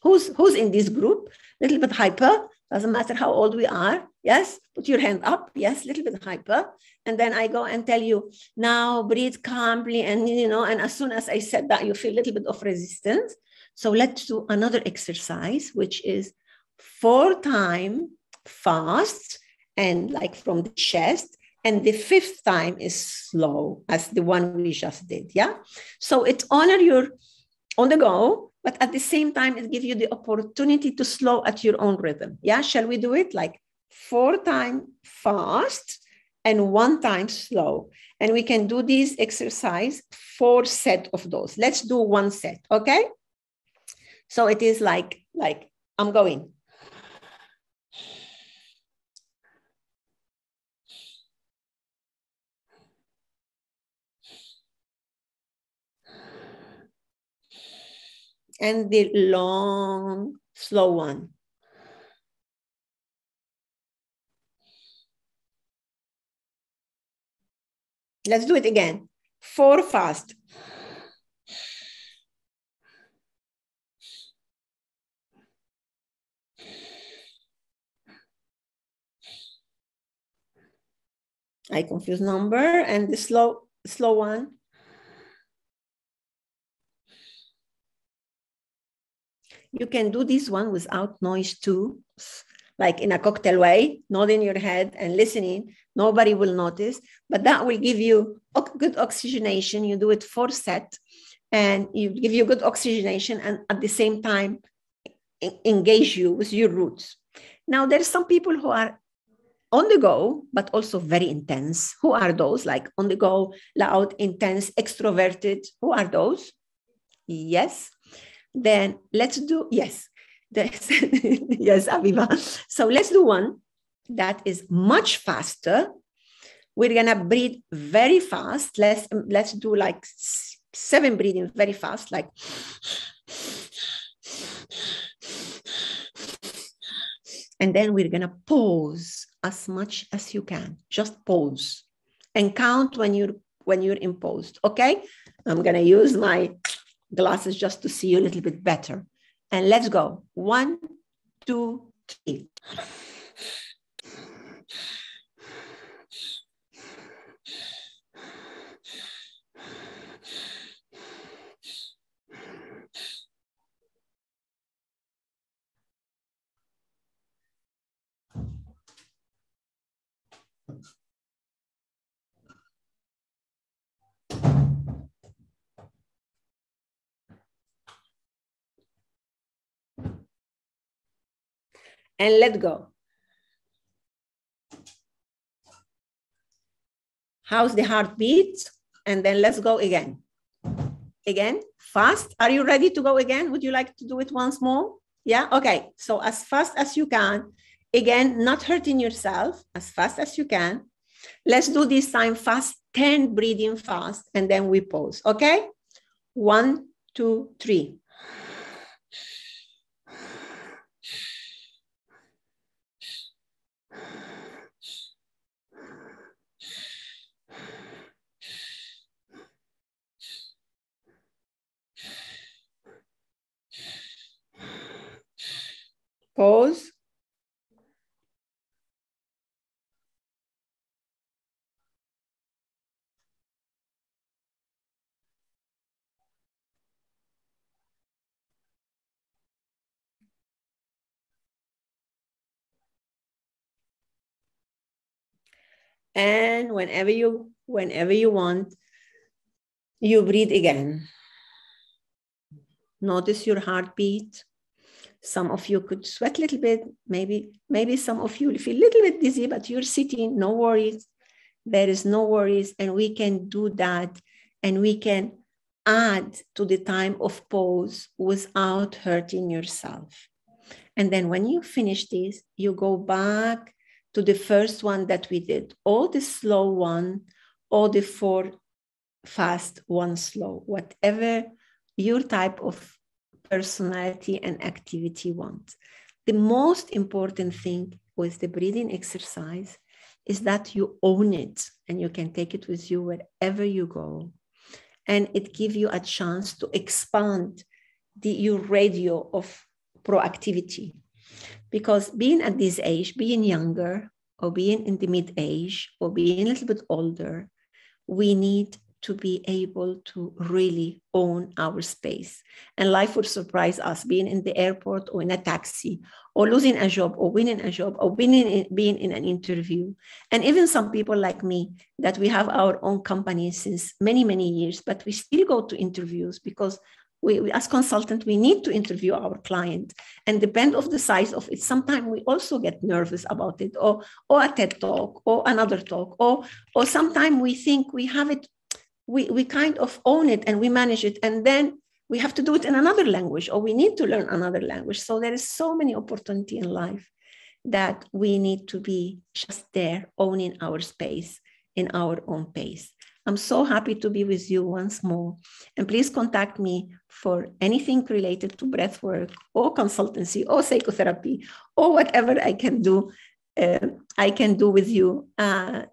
G: Who's in this group? A little bit hyper, doesn't matter how old we are. Yes? Put your hand up. Yes, a little bit hyper. And then I go and tell you, now breathe calmly. And, and as soon as I said that, you feel a little bit of resistance. So let's do another exercise, which is 4 times fast and like from the chest. And the 5th time is slow, as the one we just did, yeah? So it's you're on the go, but at the same time, it gives you the opportunity to slow at your own rhythm, yeah? Shall we do it? Like 4 times fast and 1 time slow. And we can do this exercise 4 sets of those. Let's do 1 set, okay? So it is like I'm going. And the long, slow one. Let's do it again. 4 fast. I confuse number, and the slow one. You can do this one without noise too, like in a cocktail way, nodding your head and listening. Nobody will notice, but that will give you good oxygenation. You do it 4 sets, and you give you good oxygenation, and at the same time, engage you with your roots. Now, there's some people who are on the go, but also very intense. Who are those? Like on the go, loud, intense, extroverted. Who are those? Yes. Then let's do, yes, yes, Aviva. So let's do one that is much faster. We're gonna breathe very fast. Let's do like 7 breathing very fast, like. And then we're gonna pause as much as you can. Just pause and count when you're imposed. Okay, I'm gonna use my glasses just to see you a little bit better. And let's go. 1, 2, 3. And let go. How's the heartbeat? And then let's go again. Again, fast. Are you ready to go again? Would you like to do it once more? Yeah, okay. So as fast as you can. Again, not hurting yourself, as fast as you can. Let's do this time fast, 10 breathing fast, and then we pause, okay? 1, 2, 3. Pause. And whenever you want, you breathe again. Notice your heartbeat. Some of you could sweat a little bit. Maybe some of you feel a little bit dizzy, but you're sitting, no worries. There is no worries. And we can do that. And we can add to the time of pause without hurting yourself. And then when you finish this, you go back to the first one that we did, or the slow one, or the 4 fast, 1 slow, whatever your type of personality and activity wants. The most important thing with the breathing exercise is that you own it and you can take it with you wherever you go. And it gives you a chance to expand your radio of proactivity. Because being at this age, being younger, or being in the mid-age, or being a little bit older, we need to be able to really own our space. And life would surprise us, being in the airport or in a taxi, or losing a job, or winning a job, or being in an interview. And even some people like me, that we have our own company since many, many years, but we still go to interviews because we as consultant, we need to interview our client, and depend of the size of it. Sometimes we also get nervous about it, or a TED talk, or another talk, or sometimes we think we have it, we kind of own it and we manage it, and then we have to do it in another language, or we need to learn another language. So there is so many opportunity in life that we need to be just there, owning our space in our own pace. I'm so happy to be with you once more. And please contact me for anything related to breathwork or consultancy or psychotherapy or whatever I can do. With you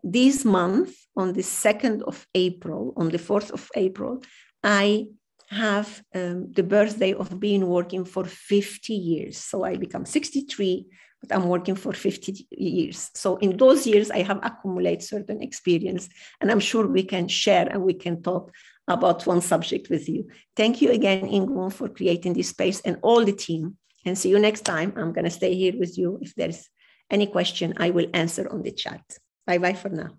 G: this month on the 2nd of April, on the 4th of April, I have the birthday of being working for 50 years. So I become 63, but I'm working for 50 years. So in those years, I have accumulated certain experience, and I'm sure we can share and we can talk about one subject with you. Thank you again, Ingun, for creating this space, and all the team. And see you next time. I'm going to stay here with you. If there's any question, I will answer on the chat. Bye-bye for now.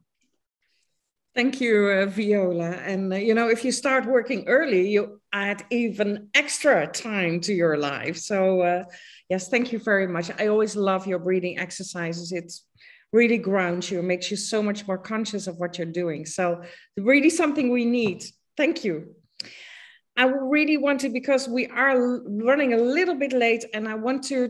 A: Thank you, Viola. And, if you start working early, you add even extra time to your life. So, yes, thank you very much. I always love your breathing exercises. It's really grounds you, makes you so much more conscious of what you're doing. So really something we need. Thank you. I really want to, because we are running a little bit late, and I want to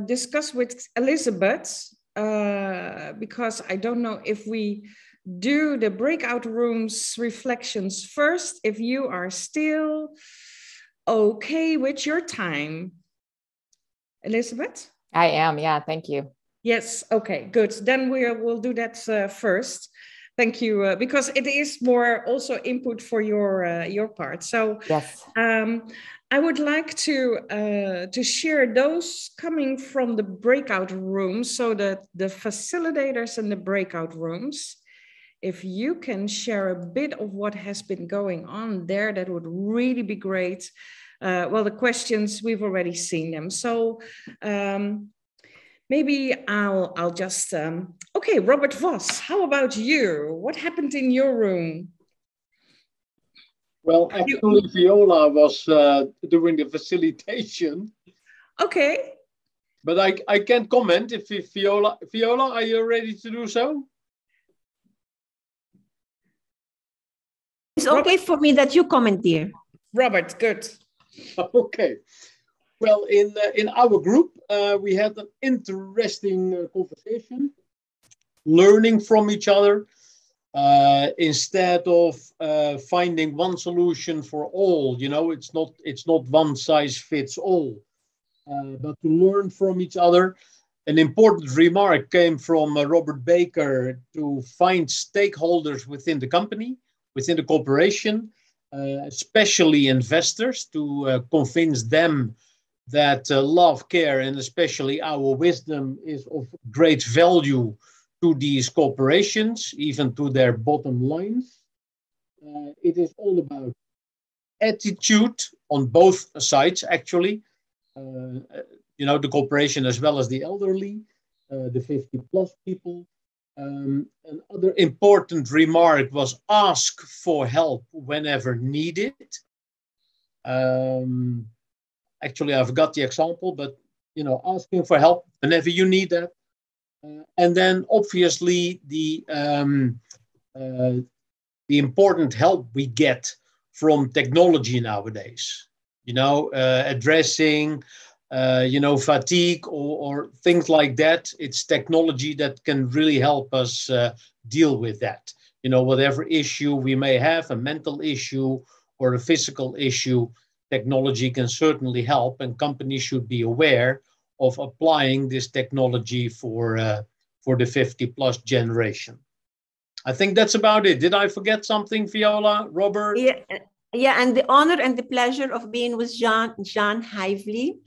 A: discuss with Elizabeth, because I don't know if we do the breakout rooms reflections first, if you are still okay with your time. Elizabeth?
H: I am, yeah, thank you.
A: Yes, okay, good. Then we'll do that first. Thank you, because it is more also input for your part. So
C: Yes.
A: I would like to share those coming from the breakout rooms, so that the facilitators in the breakout rooms, if you can share a bit of what has been going on there, that would really be great. Well, the questions, we've already seen them. So maybe I'll just, okay, Robert Vos, how about you? What happened in your room?
H: Well, actually, Viola was doing the facilitation.
A: Okay.
H: But I can't comment if Viola, are you ready to do so?
G: It's okay for me that you comment, dear.
A: Robert, good.
H: Okay. Well, in our group, we had an interesting conversation, learning from each other, instead of finding one solution for all. You know, it's not one size fits all, but to learn from each other. An important remark came from Robert Baker to find stakeholders within the company, within the corporation, especially investors, to convince them that love, care, and especially our wisdom is of great value to these corporations, even to their bottom lines. It is all about attitude on both sides, actually. You know, the corporation as well as the elderly, the 50+ people. Another important remark was ask for help whenever needed. Actually, I forgot the example, but, you know, asking for help whenever you need that. And then obviously the important help we get from technology nowadays, you know, addressing, you know, fatigue or things like that. It's technology that can really help us deal with that. You know, whatever issue we may have, a mental issue or a physical issue, technology can certainly help, and companies should be aware of applying this technology for the 50+ generation. I think that's about it. Did I forget something, Viola, Robert?
G: Yeah, and the honor and the pleasure of being with Jean Hively.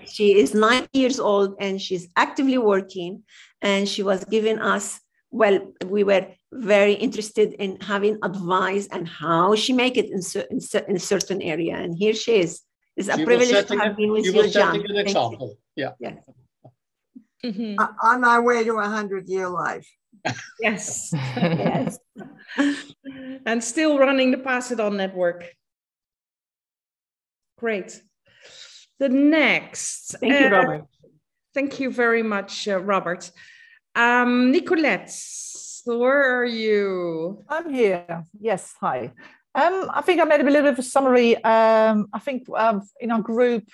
G: She is 9 years old and she's actively working, and she was giving us, well, we were very interested in having advice and how she make it in a certain area. And here she is. It's a privilege to have been with you, John.
H: Setting an example. Yeah.
A: Mm-hmm.
I: On my way to 100-year life.
A: Yes.
G: Yes.
A: And still running the Pass It On network. Great. The next.
G: Thank you, Robert.
A: Thank you very much, Robert. Nicolette, where are you?
J: I'm here. Yes, hi. I think I made a little bit of a summary. I think in our group,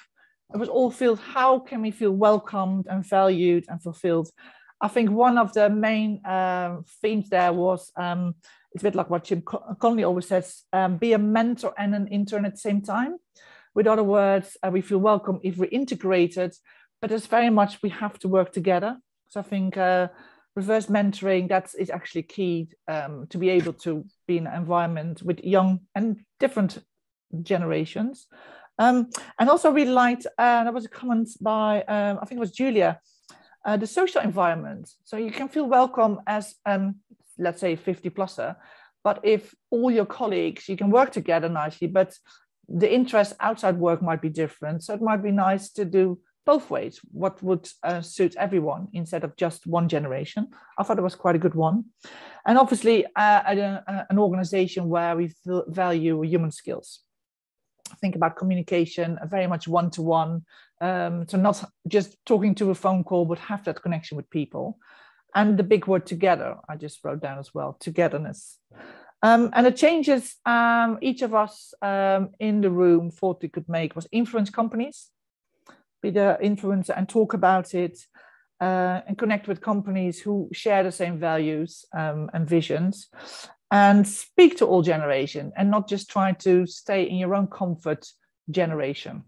J: it was all filled, how can we feel welcomed and valued and fulfilled? I think one of the main themes there was, it's a bit like what Jim Conley always says, be a mentor and an intern at the same time. With other words, we feel welcome if we're integrated, but it's very much we have to work together. So I think reverse mentoring, that is actually key to be able to be in an environment with young and different generations. And also really liked, there was a comment by, I think it was Julia, the social environment. So you can feel welcome as, let's say, 50-pluser, but if all your colleagues, you can work together nicely, but the interests outside work might be different. So it might be nice to do both ways, what would suit everyone instead of just one generation. I thought it was quite a good one. And obviously an organization where we value human skills. Think about communication, very much one-to-one, so not just talking to a phone call, but have that connection with people. And the big word together, I just wrote down as well, togetherness. And the changes each of us in the room thought we could make was influence companies, be the influencer and talk about it, and connect with companies who share the same values and visions, and speak to all generation and not just try to stay in your own comfort generation.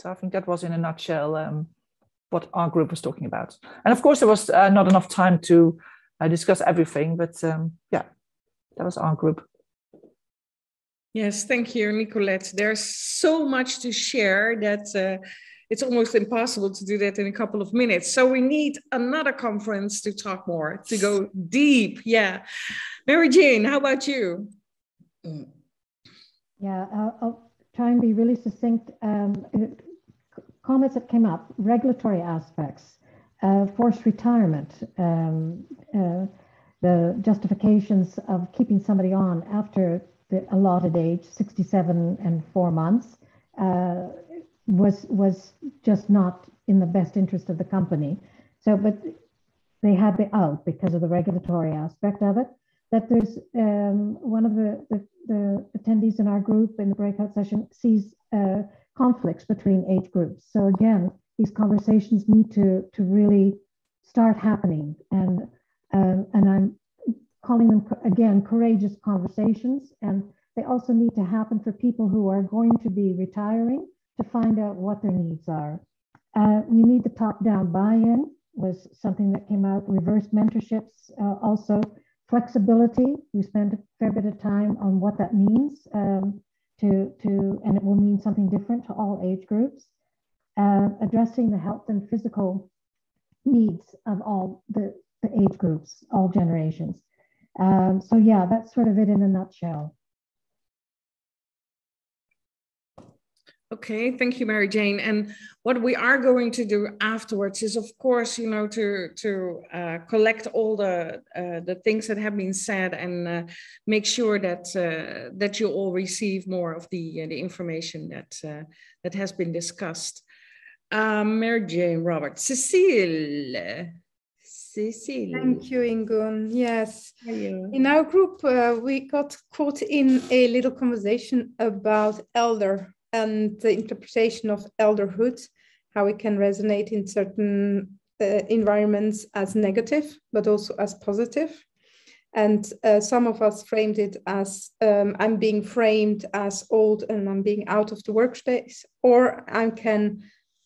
J: So I think that was in a nutshell what our group was talking about. And of course, there was not enough time to discuss everything. But yeah, that was our group.
A: Yes, thank you, Nicolette. There's so much to share that it's almost impossible to do that in a couple of minutes. So we need another conference to talk more, to go deep. Yeah. Mary Jane, how about you?
K: Yeah, I'll try and be really succinct. Comments that came up, regulatory aspects, forced retirement, the justifications of keeping somebody on after the allotted age, 67 and 4 months, was just not in the best interest of the company. So, but they had the out because of the regulatory aspect of it. That there's one of the attendees in our group in the breakout session sees conflicts between age groups. So again, these conversations need to really start happening, and I'm calling them again courageous conversations, and they also need to happen for people who are going to be retiring to find out what their needs are. You need the top-down buy-in was something that came out. Reverse mentorships also. Flexibility, we spent a fair bit of time on what that means and it will mean something different to all age groups. Addressing the health and physical needs of all the age groups, all generations. So yeah, that's sort of it in a nutshell.
A: Okay, thank you, Mary Jane. And what we are going to do afterwards is, of course, you know, to collect all the things that have been said and make sure that that you all receive more of the information that has been discussed. Mary Jane, Robert, Cecile.
L: Thank you, Ingun. Yes. In our group, we got caught in a little conversation about elder and the interpretation of elderhood, how it can resonate in certain environments as negative, but also as positive. And some of us framed it as I'm being framed as old and I'm being out of the workspace, or I can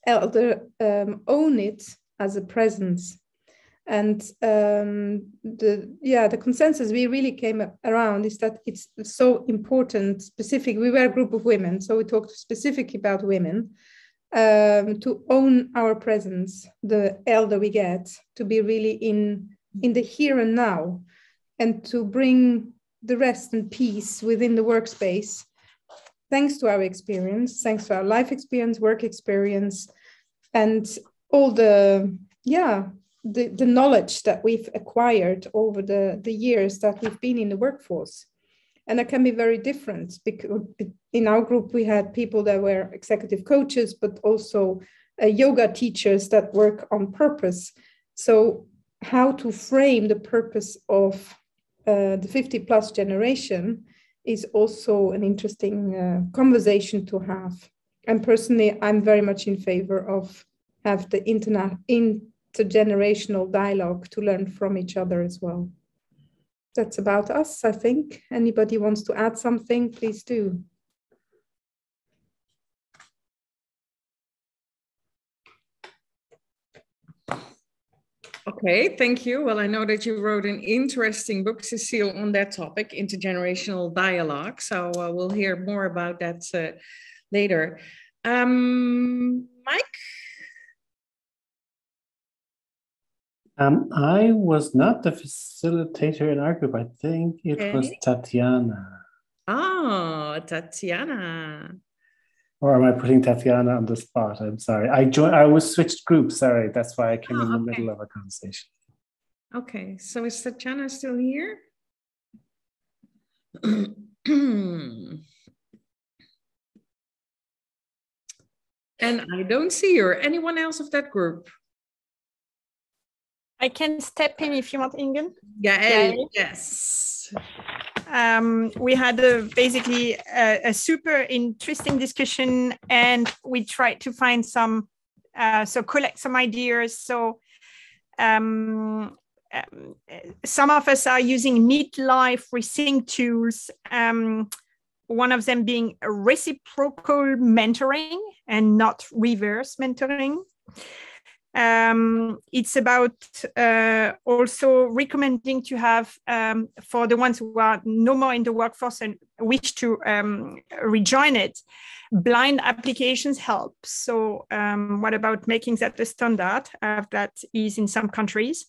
L: own it as a presence. And the consensus we really came around is that it's so important, specific. We were a group of women, so we talked specifically about women, to own our presence, the elder we get, to be really in the here and now, and to bring the rest and peace within the workspace, thanks to our experience, thanks to our life experience, work experience, and all the knowledge that we've acquired over the years that we've been in the workforce. And that can be very different, because in our group, we had people that were executive coaches, but also yoga teachers that work on purpose. So how to frame the purpose of the 50+ generation is also an interesting conversation to have. And personally, I'm very much in favor of have the intergenerational dialogue to learn from each other as well. That's about us, I think. Anybody wants to add something, please do.
A: Okay, thank you. Well, I know that you wrote an interesting book, Cecile, on that topic, intergenerational dialogue. So we'll hear more about that later. Mike?
B: I was not the facilitator in our group. I think it was Tatiana.
A: Oh, Tatiana.
B: Or am I putting Tatiana on the spot? I'm sorry. I was switched groups. Sorry, that's why I came in the middle of a conversation.
A: Okay, so is Tatiana still here? And I don't see her. Anyone else of that group?
M: I can step in if you want, Ingen.
A: Yeah, yes.
M: We had basically a super interesting discussion, and we tried to find some, collect some ideas. So some of us are using midlife rethink tools. One of them being reciprocal mentoring and not reverse mentoring. It's about also recommending to have, for the ones who are no more in the workforce and wish to rejoin it, blind applications help. So what about making that a standard? That is in some countries.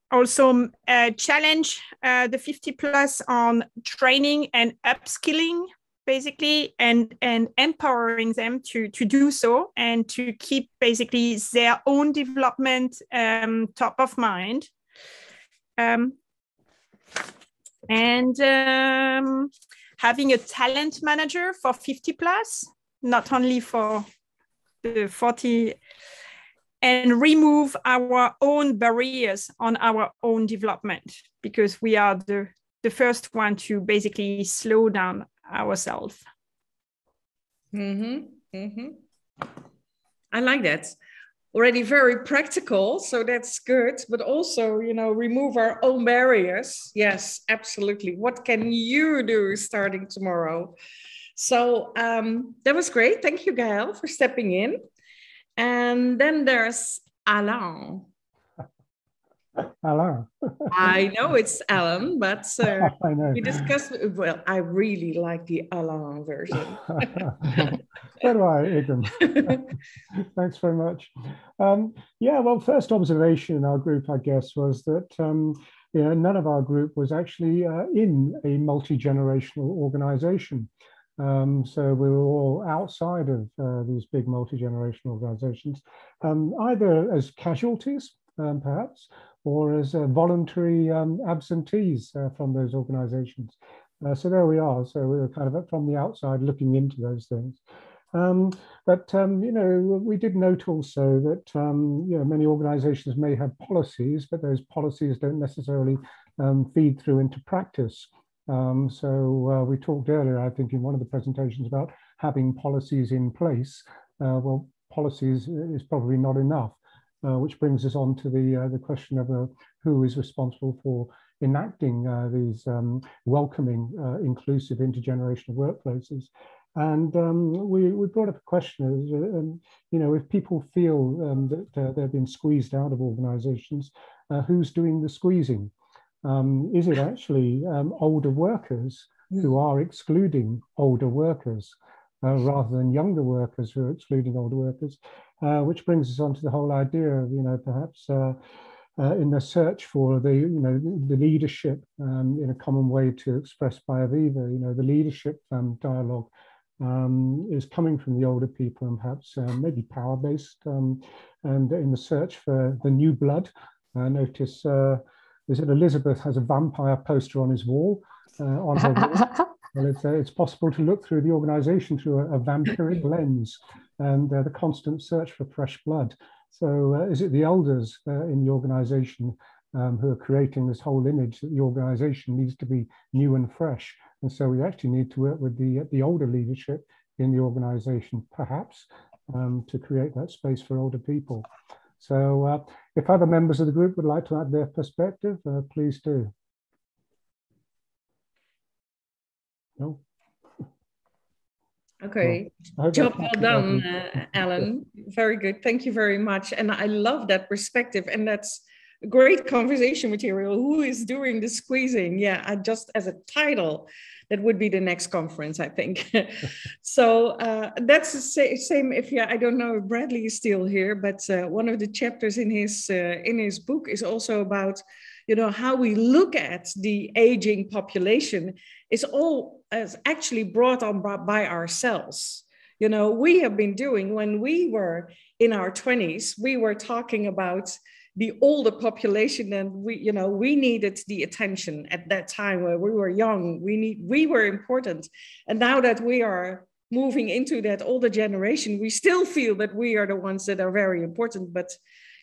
M: Also challenge the 50+ on training and upskilling, basically, and empowering them to do so and to keep basically their own development top of mind. Having a talent manager for 50+, not only for the 40, and remove our own barriers on our own development, because we are the first one to basically slow down ourselves.
A: I like that. Already very practical, so that's good, but also, you know, remove our own barriers. Yes, absolutely. What can you do starting tomorrow? So that was great. Thank you, Gael, for stepping in. And then there's Alain.
E: Alain.
A: I know it's Alan, but
E: I know.
A: we discussed, well, I really like the Alain version.
E: So do I, Igor. Thanks very much. Yeah, well, first observation in our group, I guess, was that you know, none of our group was actually in a multi-generational organization. So we were all outside of these big multi-generational organizations, either as casualties, perhaps, or as voluntary absentees from those organizations. So there we are. So we were kind of from the outside looking into those things. But you know, we did note also that you know, many organizations may have policies, but those policies don't necessarily feed through into practice. So we talked earlier, I think, in one of the presentations about having policies in place. Well, policies is probably not enough, which brings us on to the question of who is responsible for enacting these welcoming, inclusive, intergenerational workplaces. And we brought up a question, you know, if people feel that they've been squeezed out of organizations, who's doing the squeezing? Is it actually older workers who are excluding older workers rather than younger workers who are excluding older workers? Which brings us on to the whole idea of, you know, perhaps in the search for the, you know, the leadership in a common way to express by Aviva, you know, the leadership dialogue is coming from the older people and perhaps maybe power-based, and in the search for the new blood. Notice is it Elizabeth has a vampire poster on his wall, on her wall. Well, it's possible to look through the organization through a vampiric lens and the constant search for fresh blood. So is it the elders in the organization who are creating this whole image that the organization needs to be new and fresh? And so we actually need to work with the older leadership in the organization, perhaps, to create that space for older people. So if other members of the group would like to add their perspective, please do. No?
A: Okay, job well done, Alan. Very good. Thank you very much. And I love that perspective. And that's a great conversation material. Who is doing the squeezing? Yeah, I just as a title, that would be the next conference, I think. So that's the same if, yeah, I don't know if Bradley is still here, but one of the chapters in his book is also about, you know, how we look at the aging population is all actually brought on by ourselves. You know, we have been doing, when we were in our 20s, we were talking about the older population, and we needed the attention at that time where we were young. We were important. And now that we are moving into that older generation, we still feel that we are the ones that are very important. But,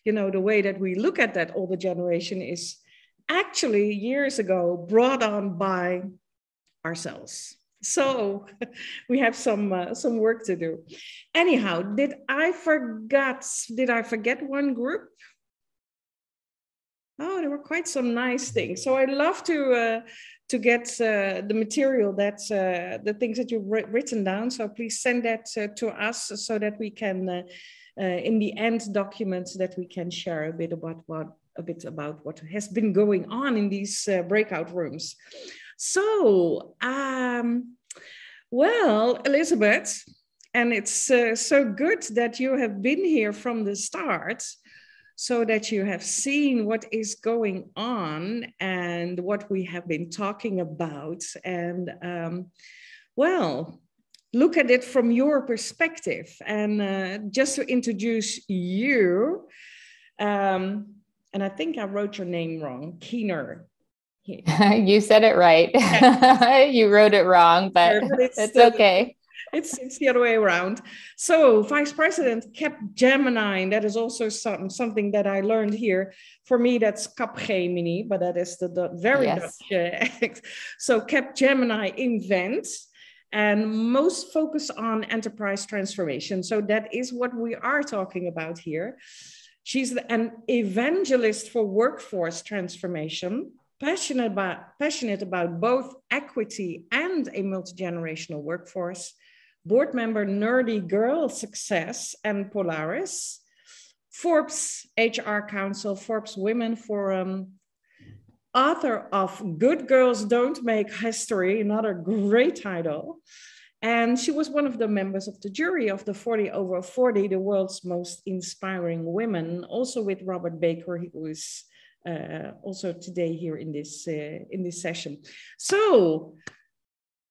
A: you know, the way that we look at that older generation is actually years ago brought on by ourselves. So we have some work to do. Anyhow, did I forget one group? Oh, there were quite some nice things. So I'd love to get the material, the things that you've written down. So please send that to us so that we can in the end documents that we can share a bit about what has been going on in these breakout rooms. So, well, Elizabeth, and it's so good that you have been here from the start, so that you have seen what is going on and what we have been talking about. And well, look at it from your perspective. And just to introduce you, and I think I wrote your name wrong, Keener.
N: You said it right. You wrote it wrong, but it's okay.
A: It's the other way around. So Vice President Capgemini, and that is also something that I learned here. For me, that's Capgemini, but that is the very Dutch. So Capgemini invents and most focus on enterprise transformation. So that is what we are talking about here. She's an evangelist for workforce transformation, passionate about both equity and a multi-generational workforce. Board member Nerdy Girl Success and Polaris, Forbes HR Council, Forbes Women Forum, author of Good Girls Don't Make History, another great title. And she was one of the members of the jury of the 40 over 40, the world's most inspiring women, also with Robert Baker, who is also today here in this session. So,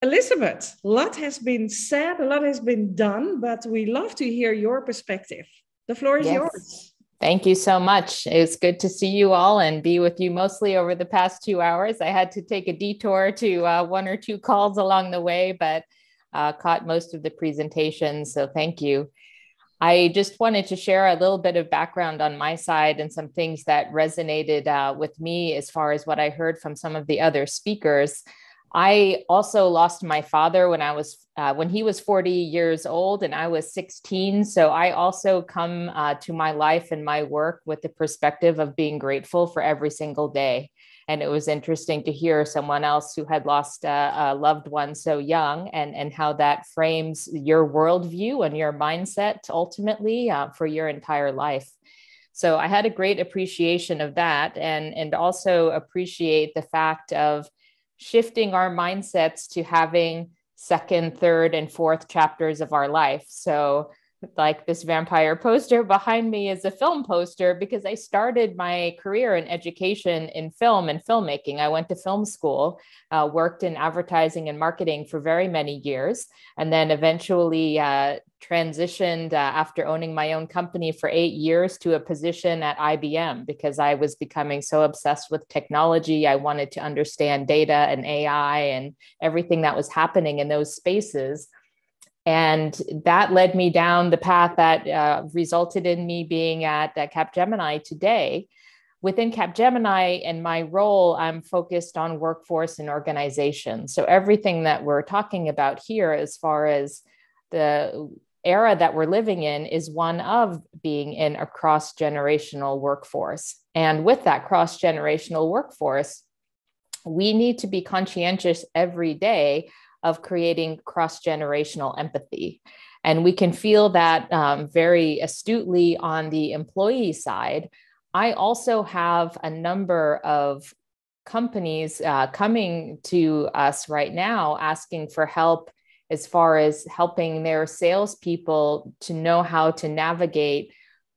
A: Elizabeth, a lot has been said, a lot has been done, but we love to hear your perspective. The floor is yours.
N: Thank you so much. It was good to see you all and be with you mostly over the past 2 hours. I had to take a detour to 1 or 2 calls along the way, but caught most of the presentations, so thank you. I just wanted to share a little bit of background on my side and some things that resonated with me as far as what I heard from some of the other speakers. I also lost my father when he was 40 years old and I was 16. So I also come to my life and my work with the perspective of being grateful for every single day. And it was interesting to hear someone else who had lost a loved one so young and how that frames your worldview and your mindset ultimately for your entire life. So I had a great appreciation of that and also appreciate the fact of shifting our mindsets to having 2nd, 3rd, and 4th chapters of our life. So like this vampire poster behind me is a film poster because I started my career in education in film and filmmaking. I went to film school, worked in advertising and marketing for very many years, and then eventually transitioned after owning my own company for 8 years to a position at IBM because I was becoming so obsessed with technology. I wanted to understand data and AI and everything that was happening in those spaces. And that led me down the path that resulted in me being at Capgemini today. Within Capgemini and my role, I'm focused on workforce and organization. So everything that we're talking about here as far as the era that we're living in is one of being in a cross-generational workforce. And with that cross-generational workforce, we need to be conscientious every day of creating cross-generational empathy. And we can feel that very astutely on the employee side. I also have a number of companies coming to us right now asking for help as far as helping their salespeople to know how to navigate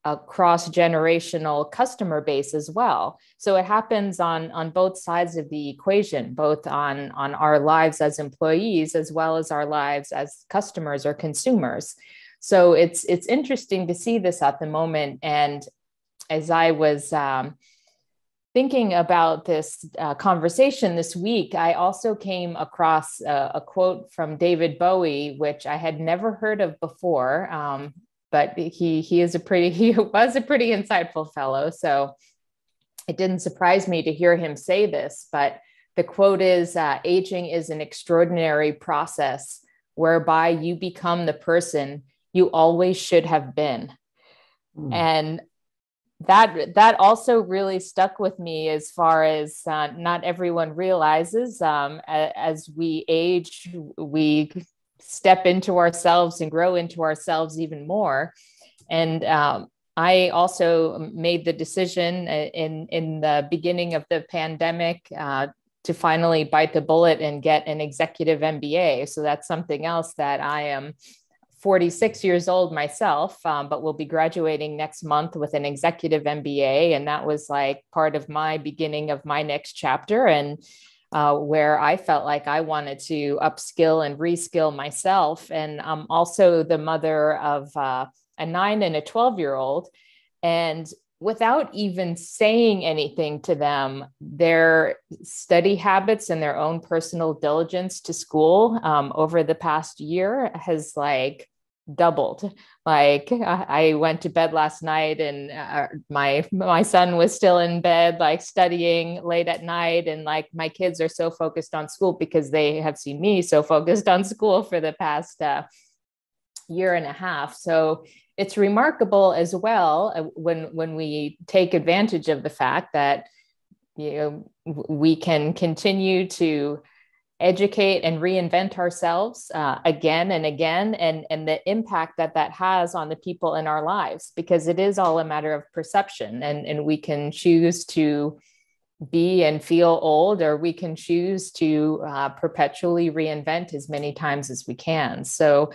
N: a cross-generational customer base as well. So it happens on both sides of the equation, both on our lives as employees, as well as our lives as customers or consumers. So it's interesting to see this at the moment. And as I was thinking about this conversation this week, I also came across a quote from David Bowie, which I had never heard of before. But he was a pretty insightful fellow. So it didn't surprise me to hear him say this, but the quote is, aging is an extraordinary process whereby you become the person you always should have been. And that also really stuck with me as far as not everyone realizes as we age, we step into ourselves and grow into ourselves even more. And I also made the decision in the beginning of the pandemic to finally bite the bullet and get an executive MBA. So that's something else that I am 46 years old myself, but will be graduating next month with an executive MBA. And that was like part of my beginning of my next chapter, and where I felt like I wanted to upskill and reskill myself. And I'm also the mother of a 9 and a 12-year-old. And without even saying anything to them, their study habits and their own personal diligence to school over the past year has like doubled. Like I went to bed last night and my son was still in bed, like studying late at night. And like my kids are so focused on school because they have seen me so focused on school for the past year and a half. So it's remarkable as well when we take advantage of the fact that, you know, we can continue to educate and reinvent ourselves again and again, and the impact that that has on the people in our lives, because it is all a matter of perception, and we can choose to be and feel old, or we can choose to perpetually reinvent as many times as we can. So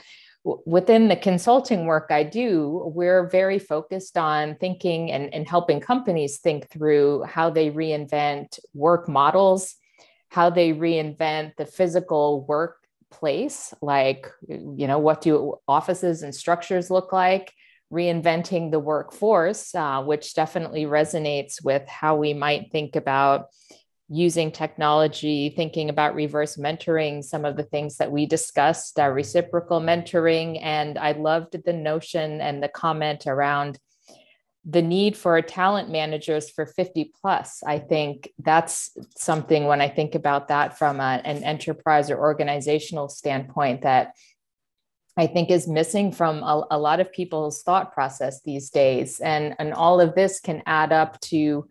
N: within the consulting work I do, we're very focused on thinking and helping companies think through how they reinvent work models, how they reinvent the physical workplace, like, you know, what do offices and structures look like, reinventing the workforce, which definitely resonates with how we might think about using technology, thinking about reverse mentoring, some of the things that we discussed, reciprocal mentoring. And I loved the notion and the comment around the need for talent managers for 50 plus. I think that's something, when I think about that from an enterprise or organizational standpoint, that I think is missing from a lot of people's thought process these days. And all of this can add up to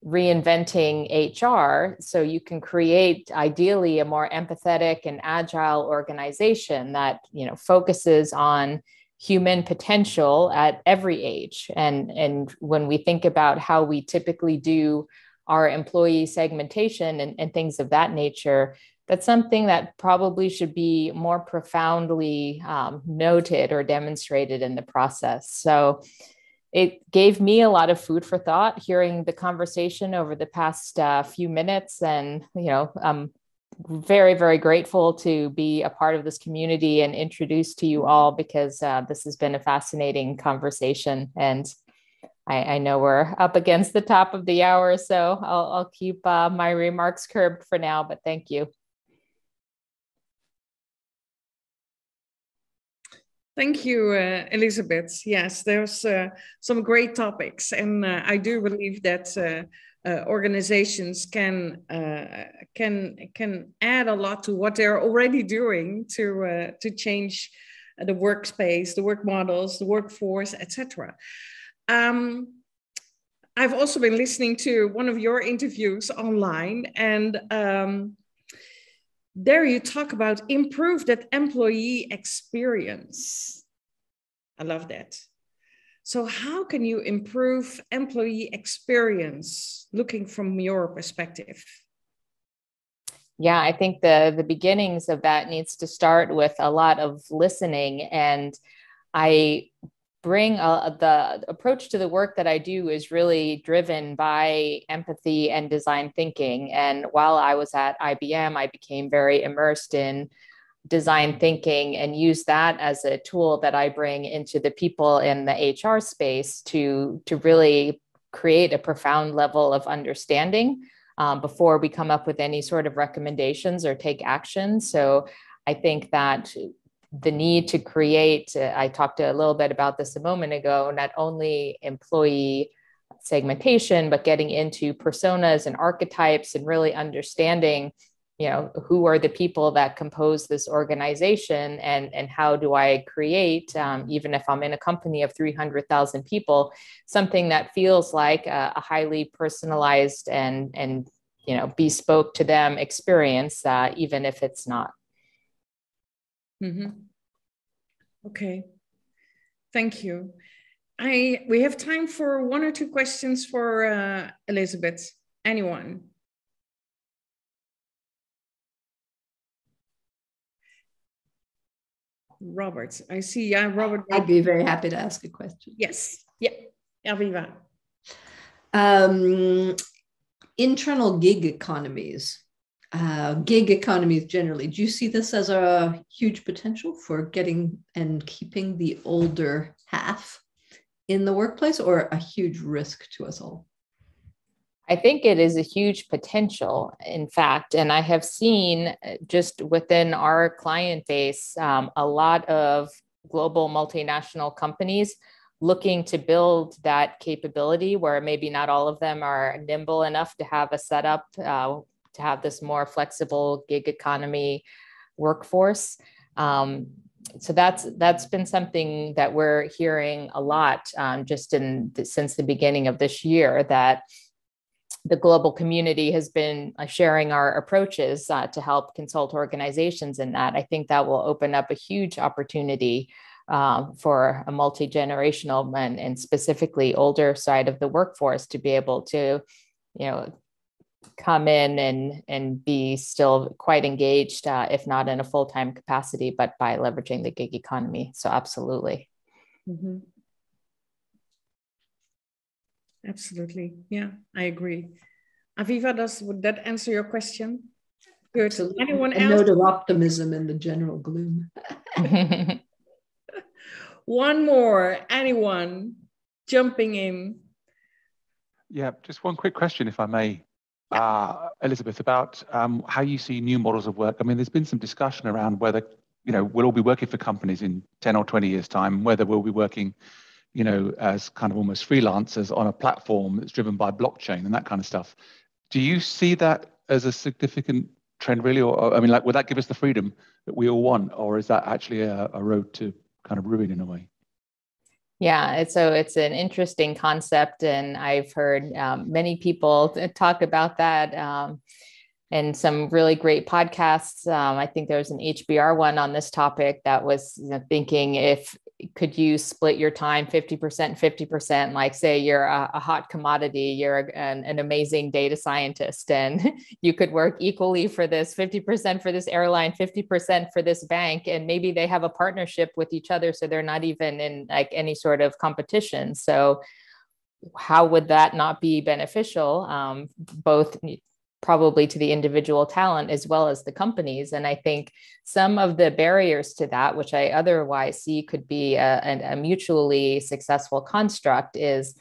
N: reinventing HR, so you can create ideally a more empathetic and agile organization that, you know, focuses on human potential at every age. And when we think about how we typically do our employee segmentation and things of that nature, that's something that probably should be more profoundly noted or demonstrated in the process. So it gave me a lot of food for thought hearing the conversation over the past few minutes. And, you know, I'm very, very grateful to be a part of this community and introduced to you all, because this has been a fascinating conversation. And I know we're up against the top of the hour, so I'll keep my remarks curbed for now, but thank you.
A: Thank you, Elizabeth. Yes, there's some great topics, and I do believe that organizations can add a lot to what they're already doing to change the workspace, the work models, the workforce, etc. I've also been listening to one of your interviews online, and there you talk about improve that employee experience. I love that. So how can you improve employee experience looking from your perspective?
N: Yeah, I think the beginnings of that needs to start with a lot of listening. And I bring the approach to the work that I do is really driven by empathy and design thinking. And while I was at IBM, I became very immersed in design thinking and use that as a tool that I bring into the people in the HR space to really create a profound level of understanding before we come up with any sort of recommendations or take action. So I think that the need to create, I talked a little bit about this a moment ago, not only employee segmentation, but getting into personas and archetypes and really understanding, you know, who are the people that compose this organization, and how do I create, even if I'm in a company of 300,000 people, something that feels like a highly personalized and you know, bespoke to them experience, even if it's not.
A: Mm-hmm. Okay, thank you. We have time for one or two questions for Elizabeth. Anyone? Robert, I see. Yeah, Robert.
F: I'd be very happy to ask a question.
A: Yes. Yeah. Aviva.
F: Internal gig economies generally, do you see this as a huge potential for getting and keeping the older half in the workplace, or a huge risk to us all?
N: I think it is a huge potential, in fact, and I have seen just within our client base, a lot of global multinational companies looking to build that capability where maybe not all of them are nimble enough to have a setup to have this more flexible gig economy workforce. So that's been something that we're hearing a lot since the beginning of this year, that the global community has been sharing our approaches to help consult organizations in that. I think that will open up a huge opportunity for a multi-generational and specifically older side of the workforce to be able to, come in and be still quite engaged, if not in a full-time capacity, but by leveraging the gig economy. So absolutely.
A: Mm-hmm. Absolutely. Yeah, I agree. Aviva, would that answer your question? Good.
F: Absolutely.
A: Anyone else?
F: A note of optimism in the general gloom.
A: One more. Anyone jumping in?
O: Yeah, just one quick question, if I may, Elizabeth, about how you see new models of work. I mean, there's been some discussion around whether, we'll all be working for companies in 10 or 20 years' time, whether we'll be working, as kind of almost freelancers on a platform that's driven by blockchain and that kind of stuff. Do you see that as a significant trend, really? Or, I mean, would that give us the freedom that we all want? Or is that actually a road to kind of ruin in a way?
N: Yeah, so it's an interesting concept, and I've heard many people talk about that and some really great podcasts. I think there was an HBR one on this topic that was thinking, could you split your time 50%, 50%, like say you're a hot commodity, you're an amazing data scientist, and you could work equally for this 50% for this airline, 50% for this bank, and maybe they have a partnership with each other, so they're not even in like any sort of competition. So how would that not be beneficial, both probably to the individual talent as well as the companies? And I think some of the barriers to that, which I otherwise see could be a mutually successful construct, is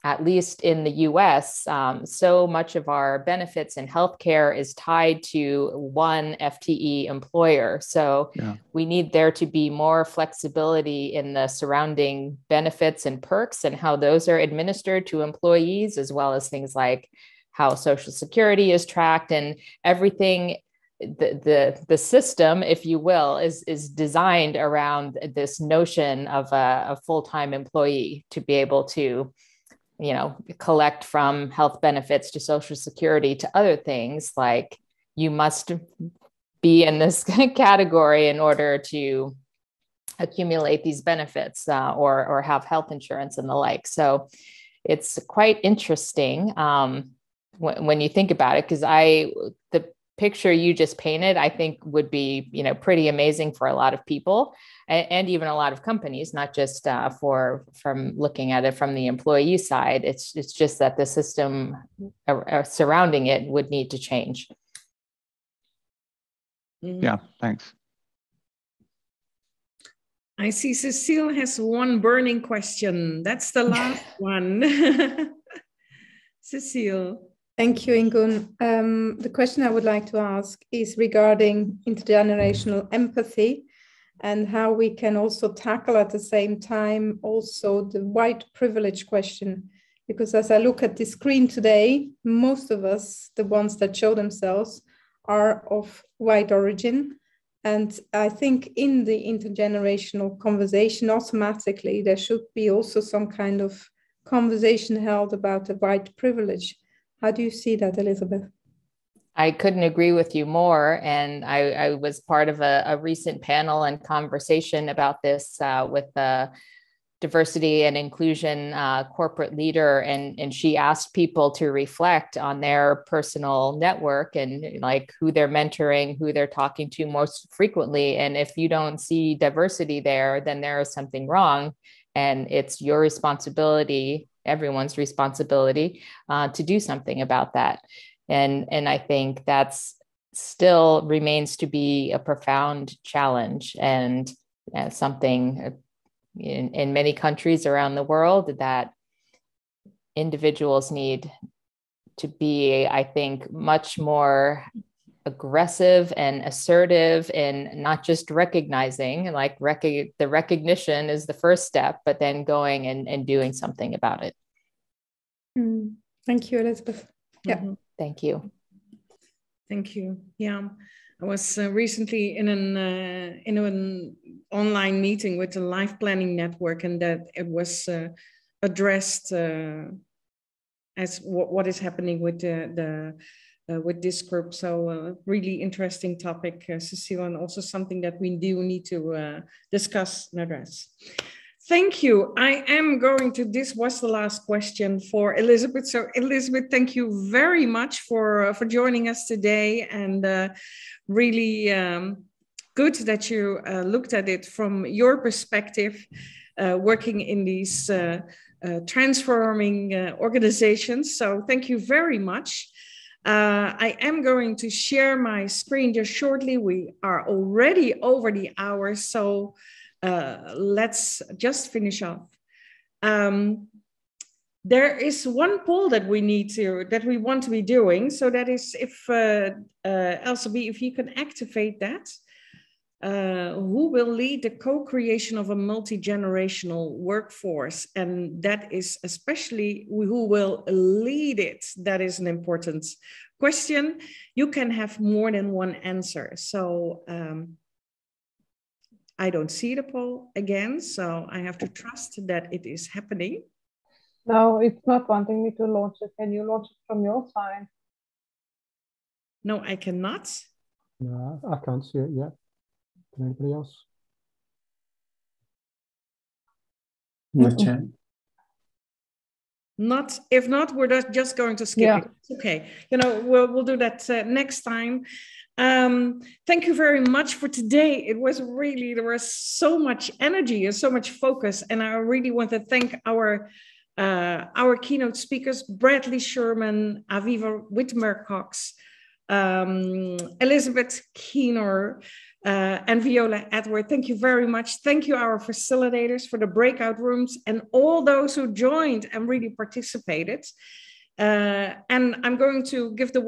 N: at least in the US, so much of our benefits in healthcare is tied to one FTE employer. So we need there to be more flexibility in the surrounding benefits and perks and how those are administered to employees, as well as things like how Social Security is tracked, and everything. The system, if you will, is designed around this notion of a full-time employee to be able to, collect from health benefits to Social Security to other things. Like you must be in this category in order to accumulate these benefits or have health insurance and the like. So it's quite interesting. When you think about it, because the picture you just painted, I think would be, pretty amazing for a lot of people and even a lot of companies, not just from looking at it from the employee side. It's just that the system surrounding it would need to change.
O: Yeah, thanks.
A: I see Cecile has one burning question. That's the last one. Cecile.
L: Thank you, Ingun. The question I would like to ask is regarding intergenerational empathy and how we can also tackle at the same time also the white privilege question. Because as I look at the screen today, most of us, the ones that show themselves, are of white origin. And I think in the intergenerational conversation, automatically, there should be also some kind of conversation held about the white privilege. How do you see that, Elizabeth?
N: I couldn't agree with you more. And I was part of a recent panel and conversation about this with diversity and inclusion corporate leader, and she asked people to reflect on their personal network and like who they're mentoring, who they're talking to most frequently. And if you don't see diversity there, then there is something wrong. And it's your responsibility, everyone's responsibility, to do something about that. And I think that's still remains to be a profound challenge, and something in many countries around the world that individuals need to be, I think, much more aggressive and assertive, and not just recognizing, like the recognition is the first step, but then going and doing something about it.
L: Thank you, Elizabeth. Yeah.
N: Thank you.
A: Thank you. Yeah, I was recently in an online meeting with the Life Planning Network, and that it was addressed as what is happening with with this group. So really interesting topic, Cecile, and also something that we do need to discuss and address. Thank you. I am going to, this was the last question for Elizabeth. So Elizabeth, thank you very much for joining us today, and really good that you looked at it from your perspective, working in these transforming organizations. So thank you very much. I am going to share my screen just shortly. We are already over the hour, so let's just finish off. There is one poll that we want to be doing. So that is, if LCB, if you can activate that, who will lead the co-creation of a multi-generational workforce? And that is especially who will lead it. That is an important question. You can have more than one answer. So I don't see the poll again, so I have to trust that it is happening.
C: No, it's not wanting me to launch it. Can you launch it from your side?
A: No, I cannot.
E: No, I can't see it yet. Can anybody else?
A: Not. If not, we're just going to skip it. It's okay. You know, we'll do that next time. Thank you very much for today. It was really, there was so much energy and so much focus, and I really want to thank our keynote speakers, Bradley Sherman, Aviva Whitmer-Cox, Elizabeth Keener, and Viola Edwards. Thank you very much. Thank you, our facilitators for the breakout rooms, and all those who joined and really participated. And I'm going to give the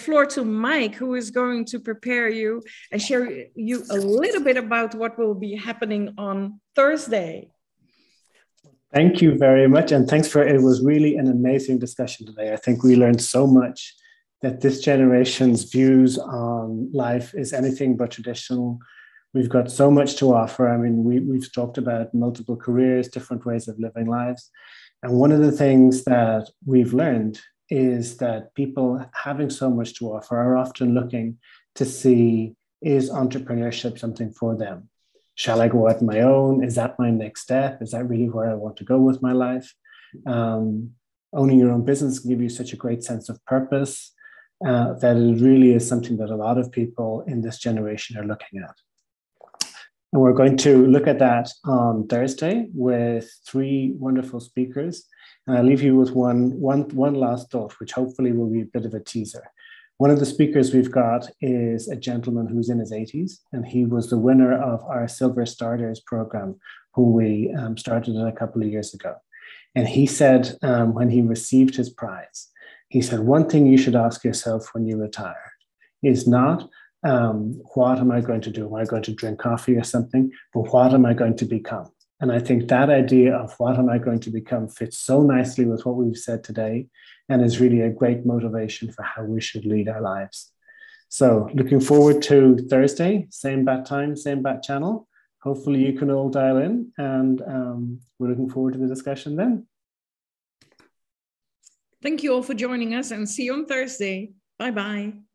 A: floor to Mike, who is going to prepare you and share you a little bit about what will be happening on Thursday.
B: Thank you very much. And thanks it was really an amazing discussion today. I think we learned so much, that this generation's views on life is anything but traditional. We've got so much to offer. I mean, we've talked about multiple careers, different ways of living lives. And one of the things that we've learned is that people having so much to offer are often looking to see, is entrepreneurship something for them? Shall I go out on my own? Is that my next step? Is that really where I want to go with my life? Owning your own business can give you such a great sense of purpose that it really is something that a lot of people in this generation are looking at. And we're going to look at that on Thursday with 3 wonderful speakers. And I'll leave you with one last thought, which hopefully will be a bit of a teaser. One of the speakers we've got is a gentleman who's in his 80s, and he was the winner of our Silver Starters program, who we started a couple of years ago. And he said, when he received his prize, he said, one thing you should ask yourself when you retire is not, what am I going to do? Am I going to drink coffee or something? But what am I going to become? And I think that idea of what am I going to become fits so nicely with what we've said today, and is really a great motivation for how we should lead our lives. So looking forward to Thursday, same bat time, same bat channel. Hopefully you can all dial in, and we're looking forward to the discussion then.
A: Thank you all for joining us, and see you on Thursday. Bye-bye.